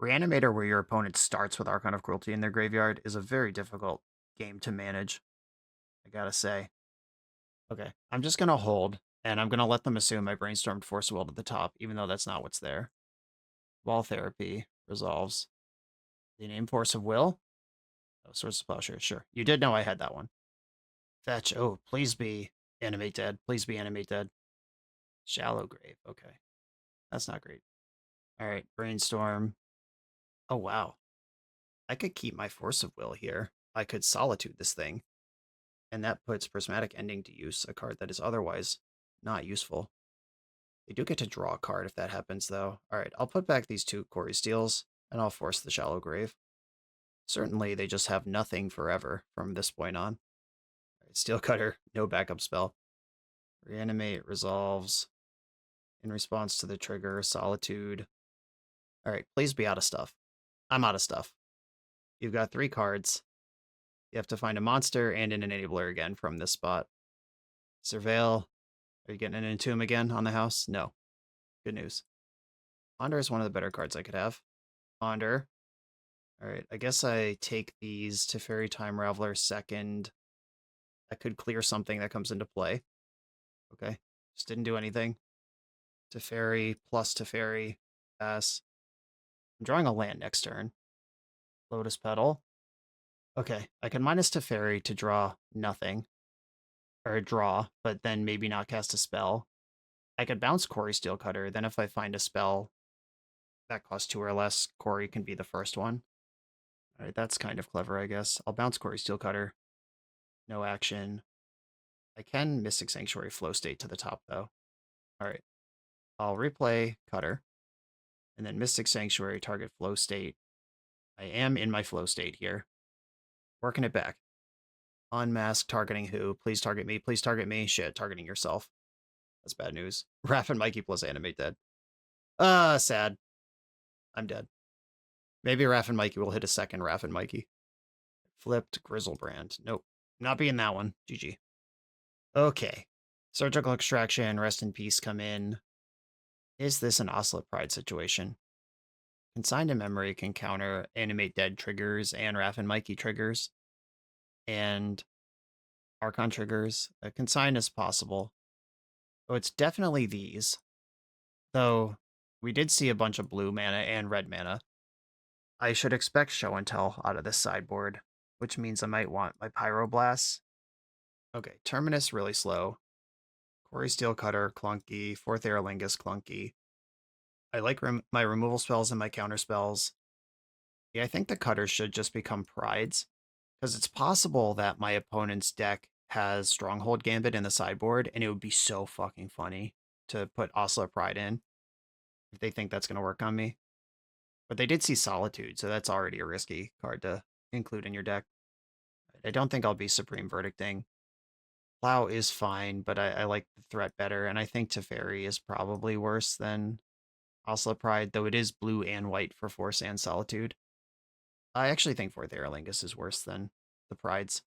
Reanimator, where your opponent starts with Archon of Cruelty in their graveyard, is a very difficult game to manage, I gotta say. Okay, I'm just gonna hold, and I'm gonna let them assume I Brainstormed Force of Will to the top, even though that's not what's there. Wall Therapy resolves. The name Force of Will? Oh, Source of Plowshare, sure. You did know I had that one. Fetch, oh, please be Animate Dead. Please be Animate Dead. Shallow Grave, okay. That's not great. Alright, Brainstorm. Oh, wow. I could keep my Force of Will here. I could Solitude this thing. And that puts Prismatic Ending to use, a card that is otherwise not useful. They do get to draw a card if that happens, though. Alright, I'll put back these 2 Quarry Steels, and I'll force the Shallow Grave. Certainly, they just have nothing forever from this point on. Right, Steel Cutter, no backup spell. Reanimate resolves. In response to the trigger, Solitude. Alright, please be out of stuff. I'm out of stuff. You've got 3 cards. You have to find a monster and an enabler again from this spot. Surveil. Are you getting an Entomb again on the house? No. Good news. Ponder is one of the better cards I could have. Ponder. Alright, I guess I take these to Fairy Time Raveler second. That could clear something that comes into play. Okay. Just didn't do anything. Teferi plus Teferi. Pass. I'm drawing a land next turn. Lotus Petal. Okay, I can minus Teferi to draw nothing. Or draw, but then maybe not cast a spell. I could bounce Quarry Steelcutter, then if I find a spell that costs 2 or less, Quarry can be the first one. Alright, that's kind of clever, I guess. I'll bounce Quarry Steelcutter. No action. I can Mystic Sanctuary Flow State to the top, though. Alright. I'll replay Cutter. And then Mystic Sanctuary, target Flow State. I am in my Flow State here. Working it back. Unmask, targeting who? Please target me. Please target me. Shit, targeting yourself. That's bad news. Raph and Mikey plus Animate dead. Sad. I'm dead. Maybe Raph and Mikey will hit a second Raph and Mikey. Flipped Grizzlebrand. Nope. Not being that one. GG. Okay. Surgical Extraction, Rest in Peace come in. Is this an Oscillate Pride situation? Consigned to Memory can counter Animate Dead triggers and Raph and Mikey triggers. And Archon triggers. Consign is possible. Oh, it's definitely these. Though, we did see a bunch of blue mana and red mana. I should expect Show and Tell out of this sideboard, which means I might want my Pyroblasts. Okay, Terminus really slow. Quarry Steelcutter, clunky. Fourth Aerolingus, clunky. I like my removal spells and my counter spells. Yeah, I think the Cutters should just become Prides, because it's possible that my opponent's deck has Stronghold Gambit in the sideboard, and it would be so fucking funny to put Oscillate Pride in if they think that's going to work on me. But they did see Solitude, so that's already a risky card to include in your deck. I don't think I'll be Supreme Verdicting. Plow is fine, but I like the threat better, and I think Teferi is probably worse than Oscillate Pride, though it is blue and white for Force and Solitude. I actually think Fourth Aerolingus is worse than the Prides.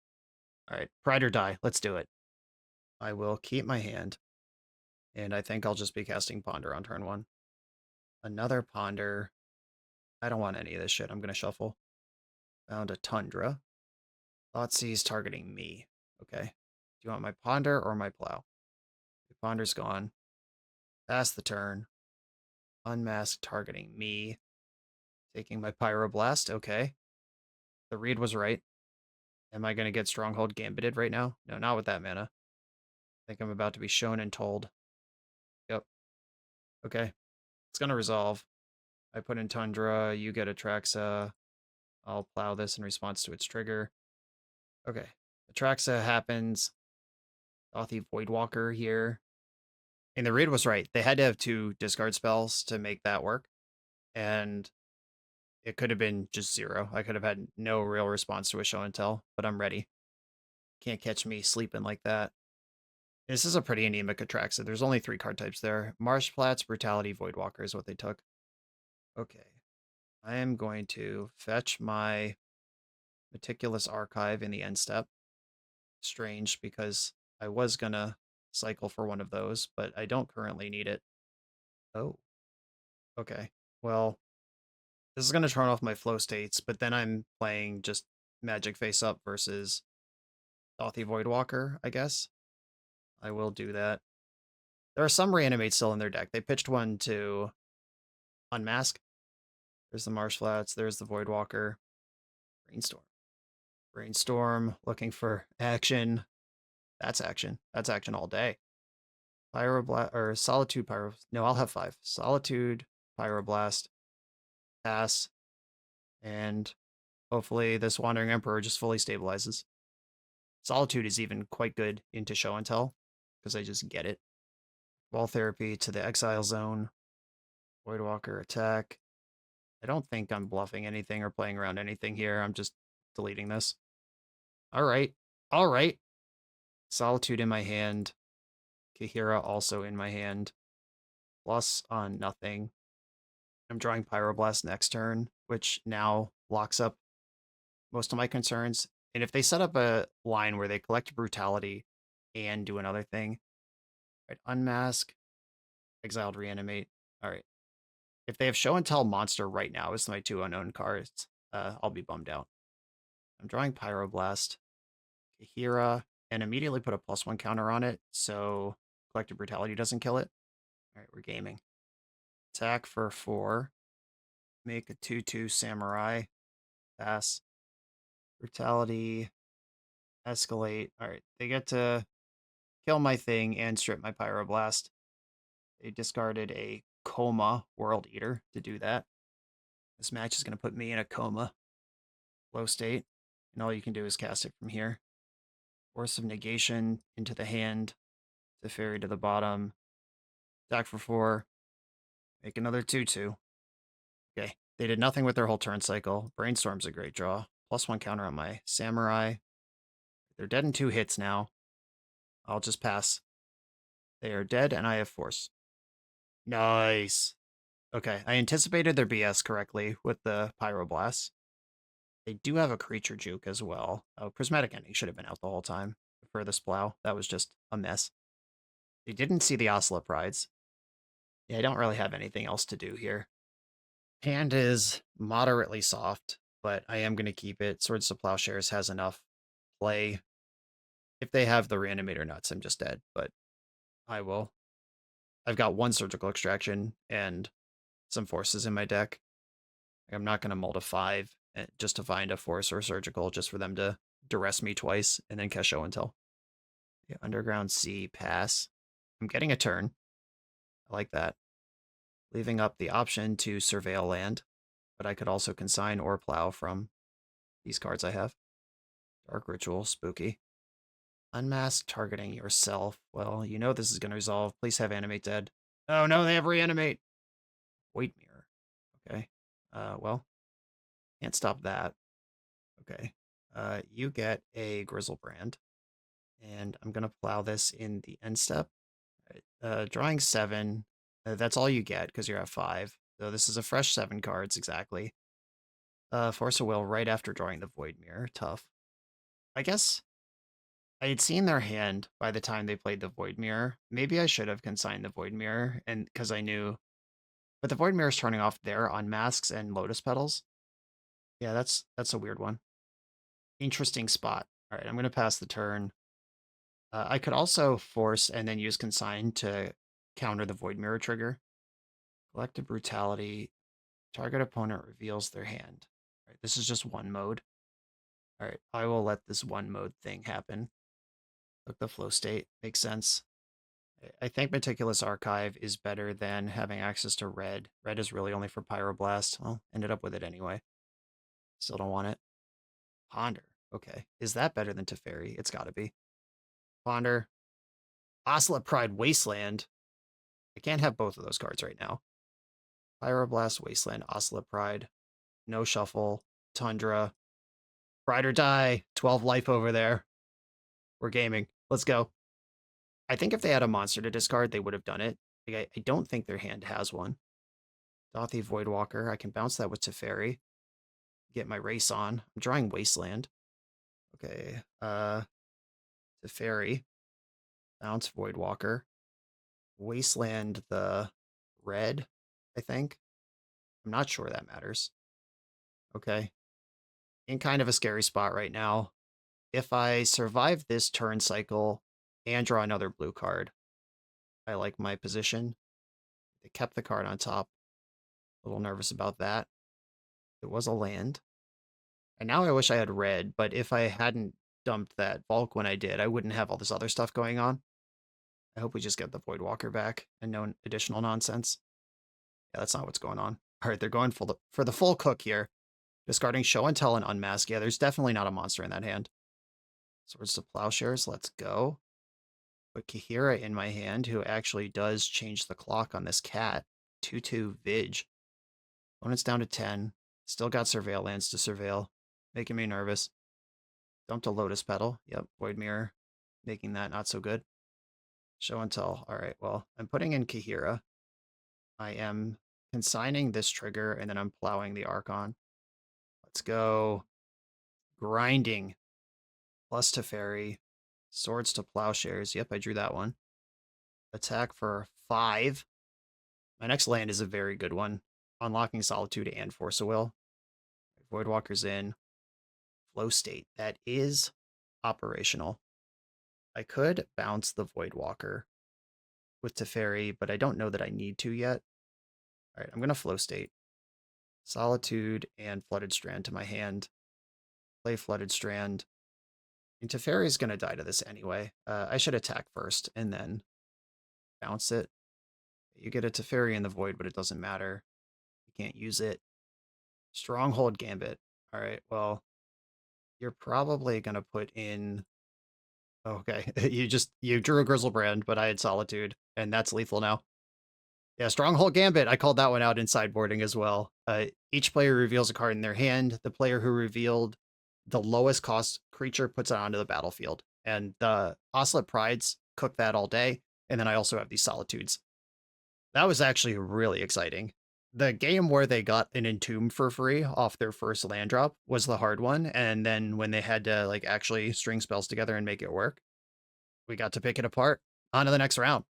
Alright, Pride or Die, let's do it. I will keep my hand, and I think I'll just be casting Ponder on turn 1. Another Ponder. I don't want any of this shit, I'm going to shuffle. Found a Tundra. Thoughtseize targeting me. Okay. Do you want my Ponder or my Plow? The Ponder's gone. Pass the turn. Unmask targeting me. Taking my Pyroblast. Okay. The read was right. Am I going to get Stronghold Gambited right now? No, not with that mana. I think I'm about to be shown and told. Yep. Okay. It's going to resolve. I put in Tundra. You get Atraxa. I'll plow this in response to its trigger. Okay. Atraxa happens. Thothy Voidwalker here. And the read was right. They had to have 2 discard spells to make that work. And it could have been just 0. I could have had no real response to a show and tell, but I'm ready. Can't catch me sleeping like that. This is a pretty anemic Atraxa. There's only 3 card types there. Marshplats, Brutality, Voidwalker is what they took. Okay. I am going to fetch my Meticulous Archive in the end step. Strange, because I was gonna cycle for one of those, but I don't currently need it. Oh. Okay. Well, this is gonna turn off my flow states, but then I'm playing just Magic Face Up versus Thothy Voidwalker, I guess. I will do that. There are some reanimates still in their deck. They pitched one to Unmask. There's the Marshflats. There's the Voidwalker. Brainstorm. Brainstorm, looking for action. That's action. That's action all day. Pyroblast, or Solitude Pyro. No, I'll have 5. Solitude, Pyroblast, pass, and hopefully this Wandering Emperor just fully stabilizes. Solitude is even quite good into Show and Tell, because I just get it. Wall Therapy to the Exile Zone. Voidwalker attack. I don't think I'm bluffing anything or playing around anything here. I'm just deleting this. Alright. Alright. Solitude in my hand. Kaheera also in my hand. Plus on nothing. I'm drawing Pyroblast next turn, which now locks up most of my concerns. And if they set up a line where they collect Brutality and do another thing, Right, unmask, exiled, reanimate. All right. If they have show and tell monster right now as my 2 unknown cards, I'll be bummed out. I'm drawing Pyroblast, Kaheera, and immediately put a +1 counter on it, so Collective Brutality doesn't kill it. All right, we're gaming. Attack for 4. Make a 2/2 Samurai. Pass. Brutality. Escalate. All right, they get to kill my thing and strip my Pyroblast. They discarded a Coma World Eater to do that. This match is going to put me in a coma. Low state. And all you can do is cast it from here. Force of Negation into the hand. The fairy to the bottom. Attack for 4. Make another 2/2. Okay. They did nothing with their whole turn cycle. Brainstorm's a great draw. +1 counter on my Samurai. They're dead in 2 hits now. I'll just pass. They are dead and I have Force. Nice. Okay, I anticipated their BS correctly with the Pyroblast. They do have a creature juke as well. Oh, Prismatic Ending should have been out the whole time for this plow. That was just a mess. They didn't see the Ocelot Prides. Yeah, I don't really have anything else to do here. Hand is moderately soft, but I am going to keep it. Swords to Plowshares has enough play. If they have the Reanimator Nuts, I'm just dead, but I will. I've got 1 Surgical Extraction and some Forces in my deck. I'm not going to mold a 5 just to find a Force or Surgical just for them to duress me twice and then cast Show and Tell. Yeah, Underground Sea, pass. I'm getting a turn. I like that. Leaving up the option to surveil land, but I could also consign or plow from these cards I have. Dark Ritual, spooky. Unmask targeting yourself. Well, you know this is going to resolve. Please have Animate dead. Oh no, they have Reanimate. Void Mirror. Okay. Well, can't stop that. Okay. You get a Grizzlebrand, and I'm going to plow this in the end step. Drawing 7. That's all you get because you're at 5. So this is a fresh 7 cards exactly. Force of Will right after drawing the Void Mirror. Tough. I guess I had seen their hand by the time they played the Void Mirror. Maybe I should have consigned the Void Mirror, and because I knew. But the Void Mirror is turning off their Unmasks and Lotus Petals. Yeah, that's a weird one. Interesting spot. All right, I'm going to pass the turn. I could also force and then use Consign to counter the Void Mirror trigger. Collective Brutality. Target opponent reveals their hand. All right, this is just one mode. All right, I will let this one mode thing happen. Look, the flow state makes sense. I think Meticulous Archive is better than having access to red. Red is really only for Pyroblast. Well, ended up with it anyway. Still don't want it. Ponder. Okay. Is that better than Teferi? It's gotta be. Ponder. Ocelot Pride Wasteland. I can't have both of those cards right now. Pyroblast, Wasteland, Ocelot Pride. No shuffle. Tundra. Ride or die. 12 life over there. We're gaming. Let's go. I think if they had a monster to discard, they would have done it. Like, I don't think their hand has one. Dothy Voidwalker. I can bounce that with Teferi. Get my race on. I'm drawing Wasteland. Okay. Teferi. Bounce Voidwalker. Wasteland the red, I think. I'm not sure that matters. Okay. In kind of a scary spot right now. If I survive this turn cycle and draw another blue card, I like my position. They kept the card on top. A little nervous about that. It was a land. And now I wish I had red, but if I hadn't dumped that bulk when I did, I wouldn't have all this other stuff going on. I hope we just get the Voidwalker back and no additional nonsense. Yeah, that's not what's going on. All right, they're going for the full cook here. Discarding Show and Tell and Unmask. Yeah, there's definitely not a monster in that hand. Swords to Plowshares, let's go. Put Kaheera in my hand, who actually does change the clock on this cat. 2/2 Vig. Opponent's down to 10. Still got Surveil lands to surveil. Making me nervous. Dumped a Lotus Petal. Yep, Void Mirror. Making that not so good. Show and Tell. All right, well, I'm putting in Kaheera. I am consigning this trigger, and then I'm plowing the Archon. Let's go. Grinding. Plus Teferi. Swords to Plowshares. Yep, I drew that one. Attack for 5. My next land is a very good one. Unlocking Solitude and Force of Will. Voidwalker's in. Flow State. That is operational. I could bounce the Voidwalker with Teferi, but I don't know that I need to yet. All right, I'm going to Flow State. Solitude and Flooded Strand to my hand. Play Flooded Strand. And Teferi is going to die to this anyway. I should attack first and then bounce it. You get a Teferi in the Void, but it doesn't matter. You can't use it. Stronghold Gambit. All right, well, you're probably going to put in... Okay, you drew a Grizzlebrand, but I had Solitude, and that's lethal now. Yeah, Stronghold Gambit. I called that one out in sideboarding as well. Each player reveals a card in their hand. The player who revealed the lowest cost creature puts it onto the battlefield. And the Oslet Prides cook that all day. And then I also have these Solitudes. That was actually really exciting. The game where they got an Entomb for free off their first land drop was the hard one. And then when they had to like actually string spells together and make it work, we got to pick it apart. On to the next round.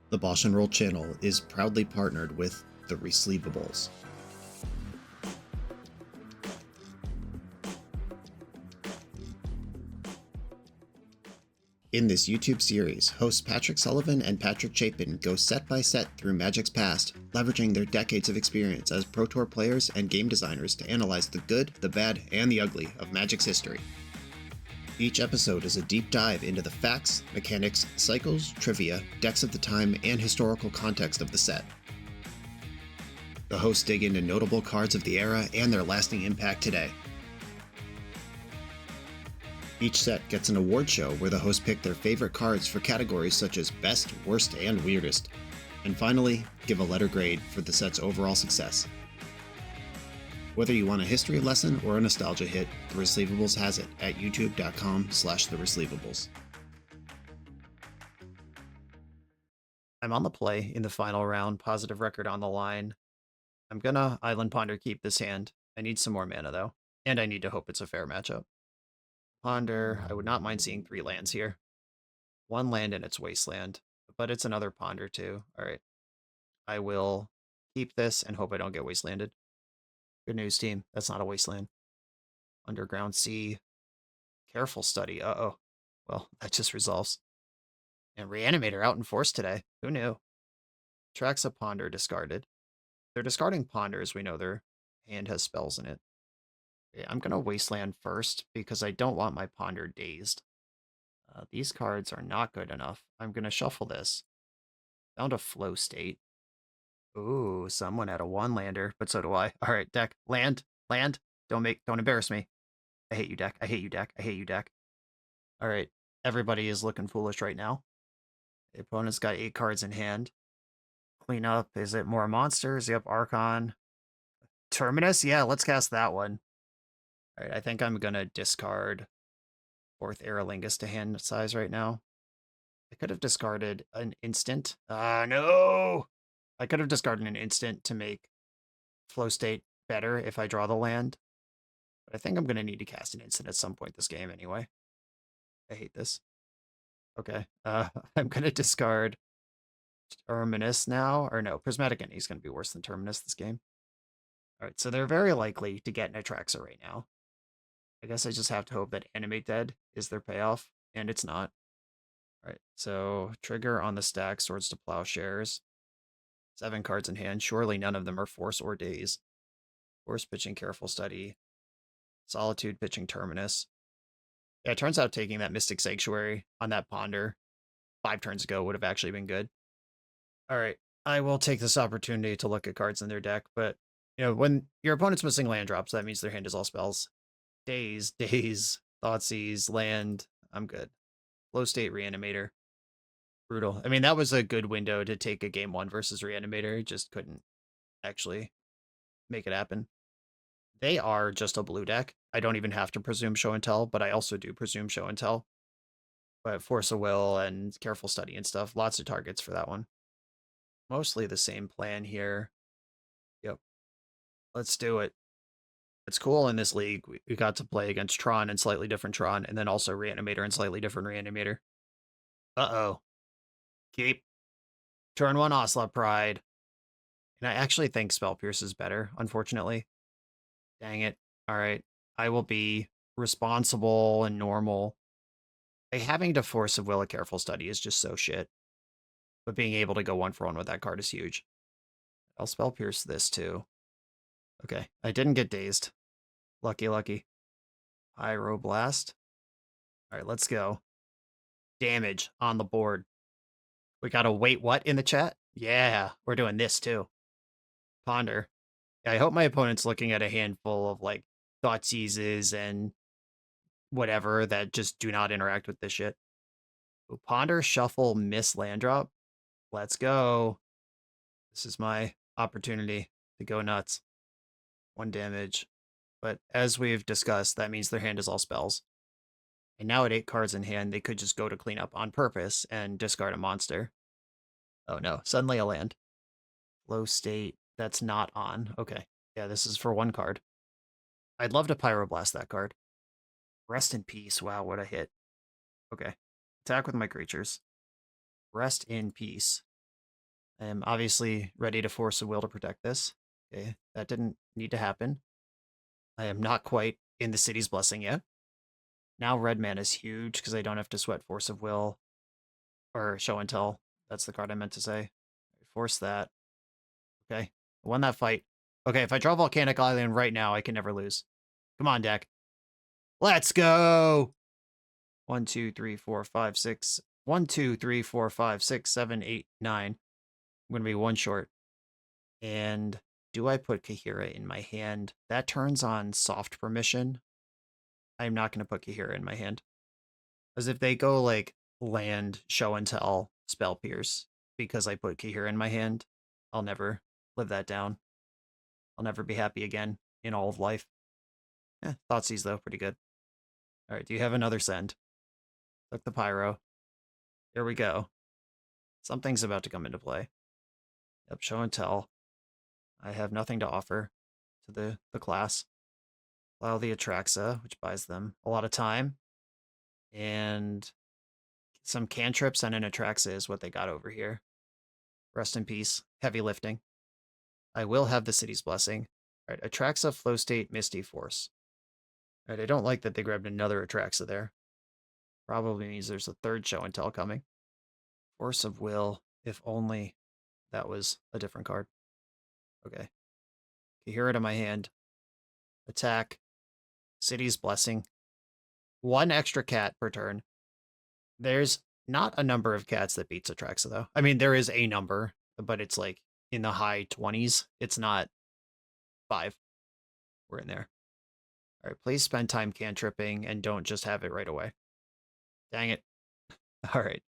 The BoshNRoll channel is proudly partnered with the Resleevables. In this YouTube series, hosts Patrick Sullivan and Patrick Chapin go set by set through Magic's past, leveraging their decades of experience as Pro Tour players and game designers to analyze the good, the bad, and the ugly of Magic's history. Each episode is a deep dive into the facts, mechanics, cycles, trivia, decks of the time, and historical context of the set. The hosts dig into notable cards of the era and their lasting impact today. Each set gets an award show where the hosts pick their favorite cards for categories such as Best, Worst, and Weirdest. And finally, give a letter grade for the set's overall success. Whether you want a history lesson or a nostalgia hit, The Resleevables has it at youtube.com/theresleevables. I'm on the play in the final round, positive record on the line. I'm gonna Island Ponder keep this hand. I need some more mana though, and I need to hope it's a fair matchup. Ponder, I would not mind seeing 3 lands here. 1 land and it's Wasteland, but it's another Ponder too. All right, I will keep this and hope I don't get Wastelanded. Good news, team. That's not a Wasteland. Underground Sea. Careful Study. Uh-oh. Well, that just resolves. And Reanimator out in force today. Who knew? Tracks a Ponder discarded. They're discarding Ponders. We know their hand has spells in it. Okay, I'm going to Wasteland first because I don't want my Ponder dazed. These cards are not good enough. I'm going to shuffle this. Found a Flow State. Ooh, someone had a 1-lander, but so do I. All right, deck. Land. Don't embarrass me. I hate you, deck. I hate you, deck. I hate you, deck. All right, everybody is looking foolish right now. The opponent's got 8 cards in hand. Clean up. Is it more monsters? Yep, Archon. Terminus? Yeah, let's cast that one. All right, I think I'm going to discard 4th Aerolingus to hand size right now. I could have discarded an instant. No! I could have discarded an instant to make Flow State better if I draw the land. But I think I'm going to need to cast an instant at some point this game anyway. I hate this. Okay. I'm going to discard Terminus now. Or no, Prismatic Entity is going to be worse than Terminus this game. All right, so they're very likely to get Natraxa right now. I guess I just have to hope that Animate Dead is their payoff, and it's not. All right, so trigger on the stack, Swords to Plowshares. 7 cards in hand. Surely none of them are Force or Daze. Force pitching Careful Study. Solitude pitching Terminus. Yeah, it turns out taking that Mystic Sanctuary on that Ponder 5 turns ago would have actually been good. All right, I will take this opportunity to look at cards in their deck, but you know, when your opponent's missing land drops, that means their hand is all spells. Daze, Thoughtseize, land. I'm good. Flow State, Reanimator. Brutal. I mean, that was a good window to take a game 1 versus Reanimator. Just couldn't actually make it happen. They are just a blue deck. I don't even have to presume Show and Tell, but I also do presume Show and Tell. But Force of Will and Careful Study and stuff. Lots of targets for that one. Mostly the same plan here. Yep. Let's do it. It's cool in this league. We got to play against Tron and slightly different Tron, and then also Reanimator and slightly different Reanimator. Uh-oh. Keep. Turn 1 Osla Pride. And I actually think Spell Pierce is better, unfortunately. Dang it. All right. I will be responsible and normal. Like, having to Force of Will a Careful Study is just so shit. But being able to go 1-for-1 with that card is huge. I'll Spell Pierce this too. Okay. I didn't get dazed. Lucky, lucky. Pyroblast. All right, let's go. Damage on the board. We got a wait what in the chat? Yeah, we're doing this too. Ponder. I hope my opponent's looking at a handful of like Thoughtseizes and whatever that just do not interact with this shit. Ooh, Ponder, Shuffle, Miss Land Drop. Let's go. This is my opportunity to go nuts. 1 damage. But as we've discussed, that means their hand is all spells. And now at 8 cards in hand, they could just go to cleanup on purpose and discard a monster. Oh no, suddenly a land. Low state, that's not on. Okay, yeah, this is for 1 card. I'd love to Pyroblast that card. Rest in peace, wow, what a hit. Okay, attack with my creatures. Rest in peace. I am obviously ready to Force of Will to protect this. Okay, that didn't need to happen. I am not quite in the City's Blessing yet. Now red mana is huge because I don't have to sweat Force of Will or Show and Tell. That's the card I meant to say. Force that. Okay, I won that fight. Okay, if I draw Volcanic Island right now, I can never lose. Come on, deck. Let's go! 1, 2, 3, 4, 5, 6. 1, 2, 3, 4, 5, 6, 7, 8, 9. I'm going to be 1 short. And do I put Kaheera in my hand? That turns on soft permission. I'm not going to put Kaheera in my hand. Because if they go like land, Show and Tell, Spell Pierce, because I put Kaheera in my hand, I'll never live that down. I'll never be happy again in all of life. Thoughtseize though, pretty good. All right, do you have another send? Look the Pyro. Here we go. Something's about to come into play. Yep, Show and Tell. I have nothing to offer to the class. Allow the Atraxa, which buys them a lot of time. And some cantrips and an Atraxa is what they got over here. Rest in peace. Heavy lifting. I will have the City's Blessing. All right, Atraxa, Flow State, Misty Force. All right, I don't like that they grabbed another Atraxa there. Probably means there's a 3rd Show and Tell coming. Force of Will, if only that was a different card. Okay. Kaheera to my hand. Attack. City's Blessing. 1 extra cat per turn. There's not a number of cats that beats Atraxa, though. I mean, there is a number, but it's like in the high 20s. It's not 5. We're in there. All right, please spend time cantripping and don't just have it right away. Dang it. All right.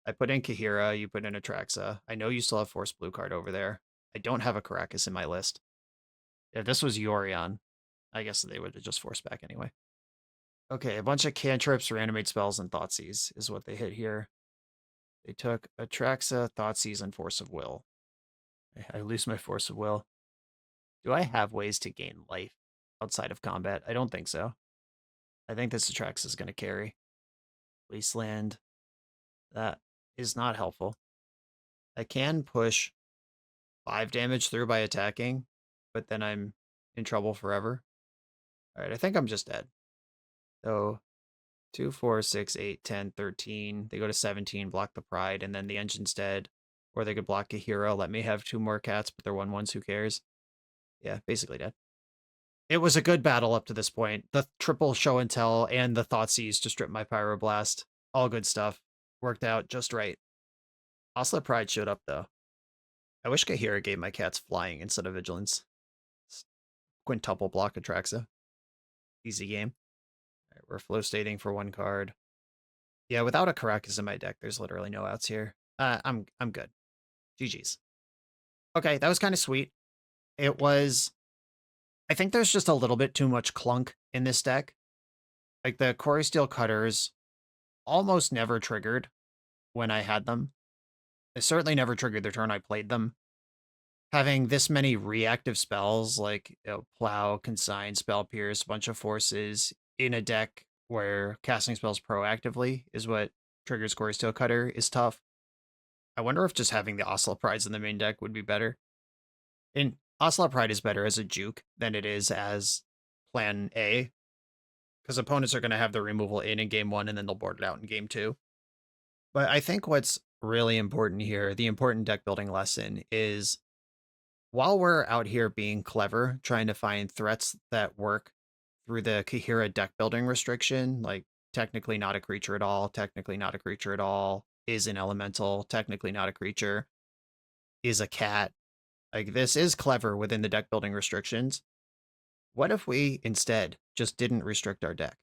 I put in Kaheera, you put in Atraxa. I know you still have Force Blue card over there. I don't have a Caracas in my list. If this was Yorion, I guess they would have just forced back anyway. Okay, a bunch of cantrips, reanimate spells, and Thoughtseize is what they hit here. They took Atraxa, Thoughtseize, and Force of Will. I lose my Force of Will. Do I have ways to gain life outside of combat? I don't think so. I think this Atraxa is going to carry. Wasteland. That is not helpful. I can push 5 damage through by attacking, but then I'm in trouble forever. All right, I think I'm just dead. So 2, 4, 6, 8, 10, 13. They go to 17, block the Pride, and then the Engine's dead. Or they could block Kaheera, let me have 2 more cats, but they're 1/1s, who cares? Yeah, basically dead. It was a good battle up to this point. The triple Show and Tell and the Thoughtseize to strip my Pyroblast. All good stuff. Worked out just right. Osla Pride showed up, though. I wish Kaheera gave my cats flying instead of vigilance. Quintuple block Atraxa. Easy game. All right, we're flow stating for 1 card. Yeah, without a Caracas in my deck, there's literally no outs here. I'm good. GG's. Okay, that was kind of sweet. It was... I think there's just a little bit too much clunk in this deck. Like, the Quarry Steel Cutters almost never triggered when I had them. They certainly never triggered the turn I played them. Having this many reactive spells, like Plow, Consign, Spell Pierce, bunch of forces in a deck where casting spells proactively is what triggers Quarry Steel Cutter is tough. I wonder if just having the Ocelot Prides in the main deck would be better. And Ocelot Pride is better as a juke than it is as plan A, because opponents are going to have the removal in game 1 and then they'll board it out in game 2. But I think what's really important here, the important deck building lesson, is while we're out here being clever, trying to find threats that work through the Kaheera deck building restriction, like technically not a creature at all, technically not a creature at all, is an elemental, technically not a creature, is a cat. Like, this is clever within the deck building restrictions. What if we instead just didn't restrict our deck?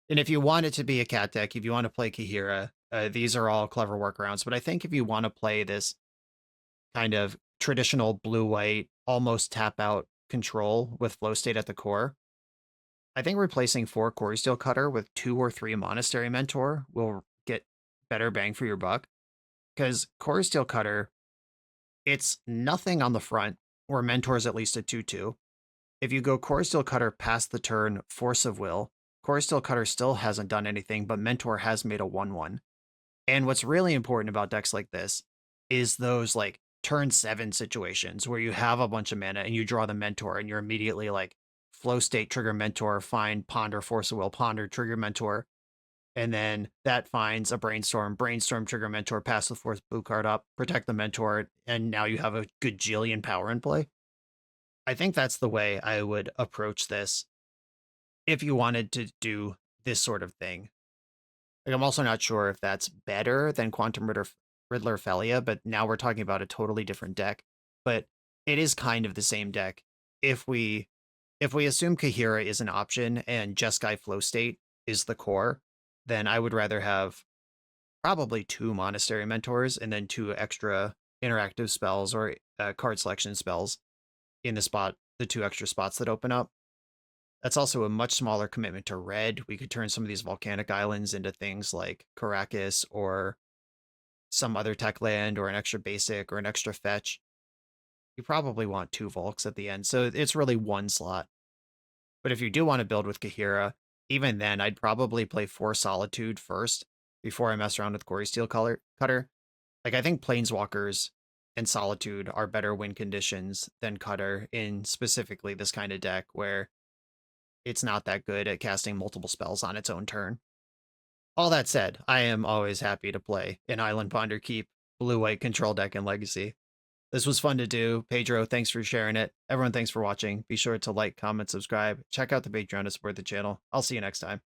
And if you want it to be a cat deck, if you want to play Kaheera, these are all clever workarounds. But I think if you want to play this kind of traditional blue-white, almost tap-out control with flow state at the core, I think replacing 4 Quarry Steel Cutter with 2 or 3 Monastery Mentor will get better bang for your buck. Because Quarry Steel Cutter, it's nothing on the front, where Mentor is at least a 2/2. If you go Quarry Steel Cutter past the turn Force of Will, Quarry Steel Cutter still hasn't done anything, but Mentor has made a 1/1. And what's really important about decks like this is those like turn 7 situations where you have a bunch of mana and you draw the Mentor and you're immediately like flow state, trigger Mentor, find Ponder, Force of Will, Ponder, trigger Mentor. And then that finds a Brainstorm, trigger Mentor, pass the 4th blue card up, protect the Mentor, and now you have a gajillion power in play. I think that's the way I would approach this if you wanted to do this sort of thing. Like, I'm also not sure if that's better than Quantum Riddler Felia, but now we're talking about a totally different deck. But it is kind of the same deck. If we assume Kaheera is an option and Jeskai Flow State is the core, then I would rather have probably 2 Monastery Mentors and then 2 extra interactive spells or card selection spells in the 2 extra spots that open up. That's also a much smaller commitment to red. We could turn some of these volcanic islands into things like Caracas or some other tech land or an extra basic or an extra fetch. You probably want 2 Volks at the end, so it's really 1 slot. But if you do want to build with Kaheera, even then, I'd probably play 4 Solitude first before I mess around with Quarry Steel Cutter. Like, I think Planeswalkers and Solitude are better win conditions than Cutter in specifically this kind of deck where it's not that good at casting multiple spells on its own turn. All that said, I am always happy to play an Island Ponder Keep blue-white control deck in Legacy. This was fun to do. Pedro, thanks for sharing it. Everyone, thanks for watching. Be sure to like, comment, subscribe. Check out the Patreon to support the channel. I'll see you next time.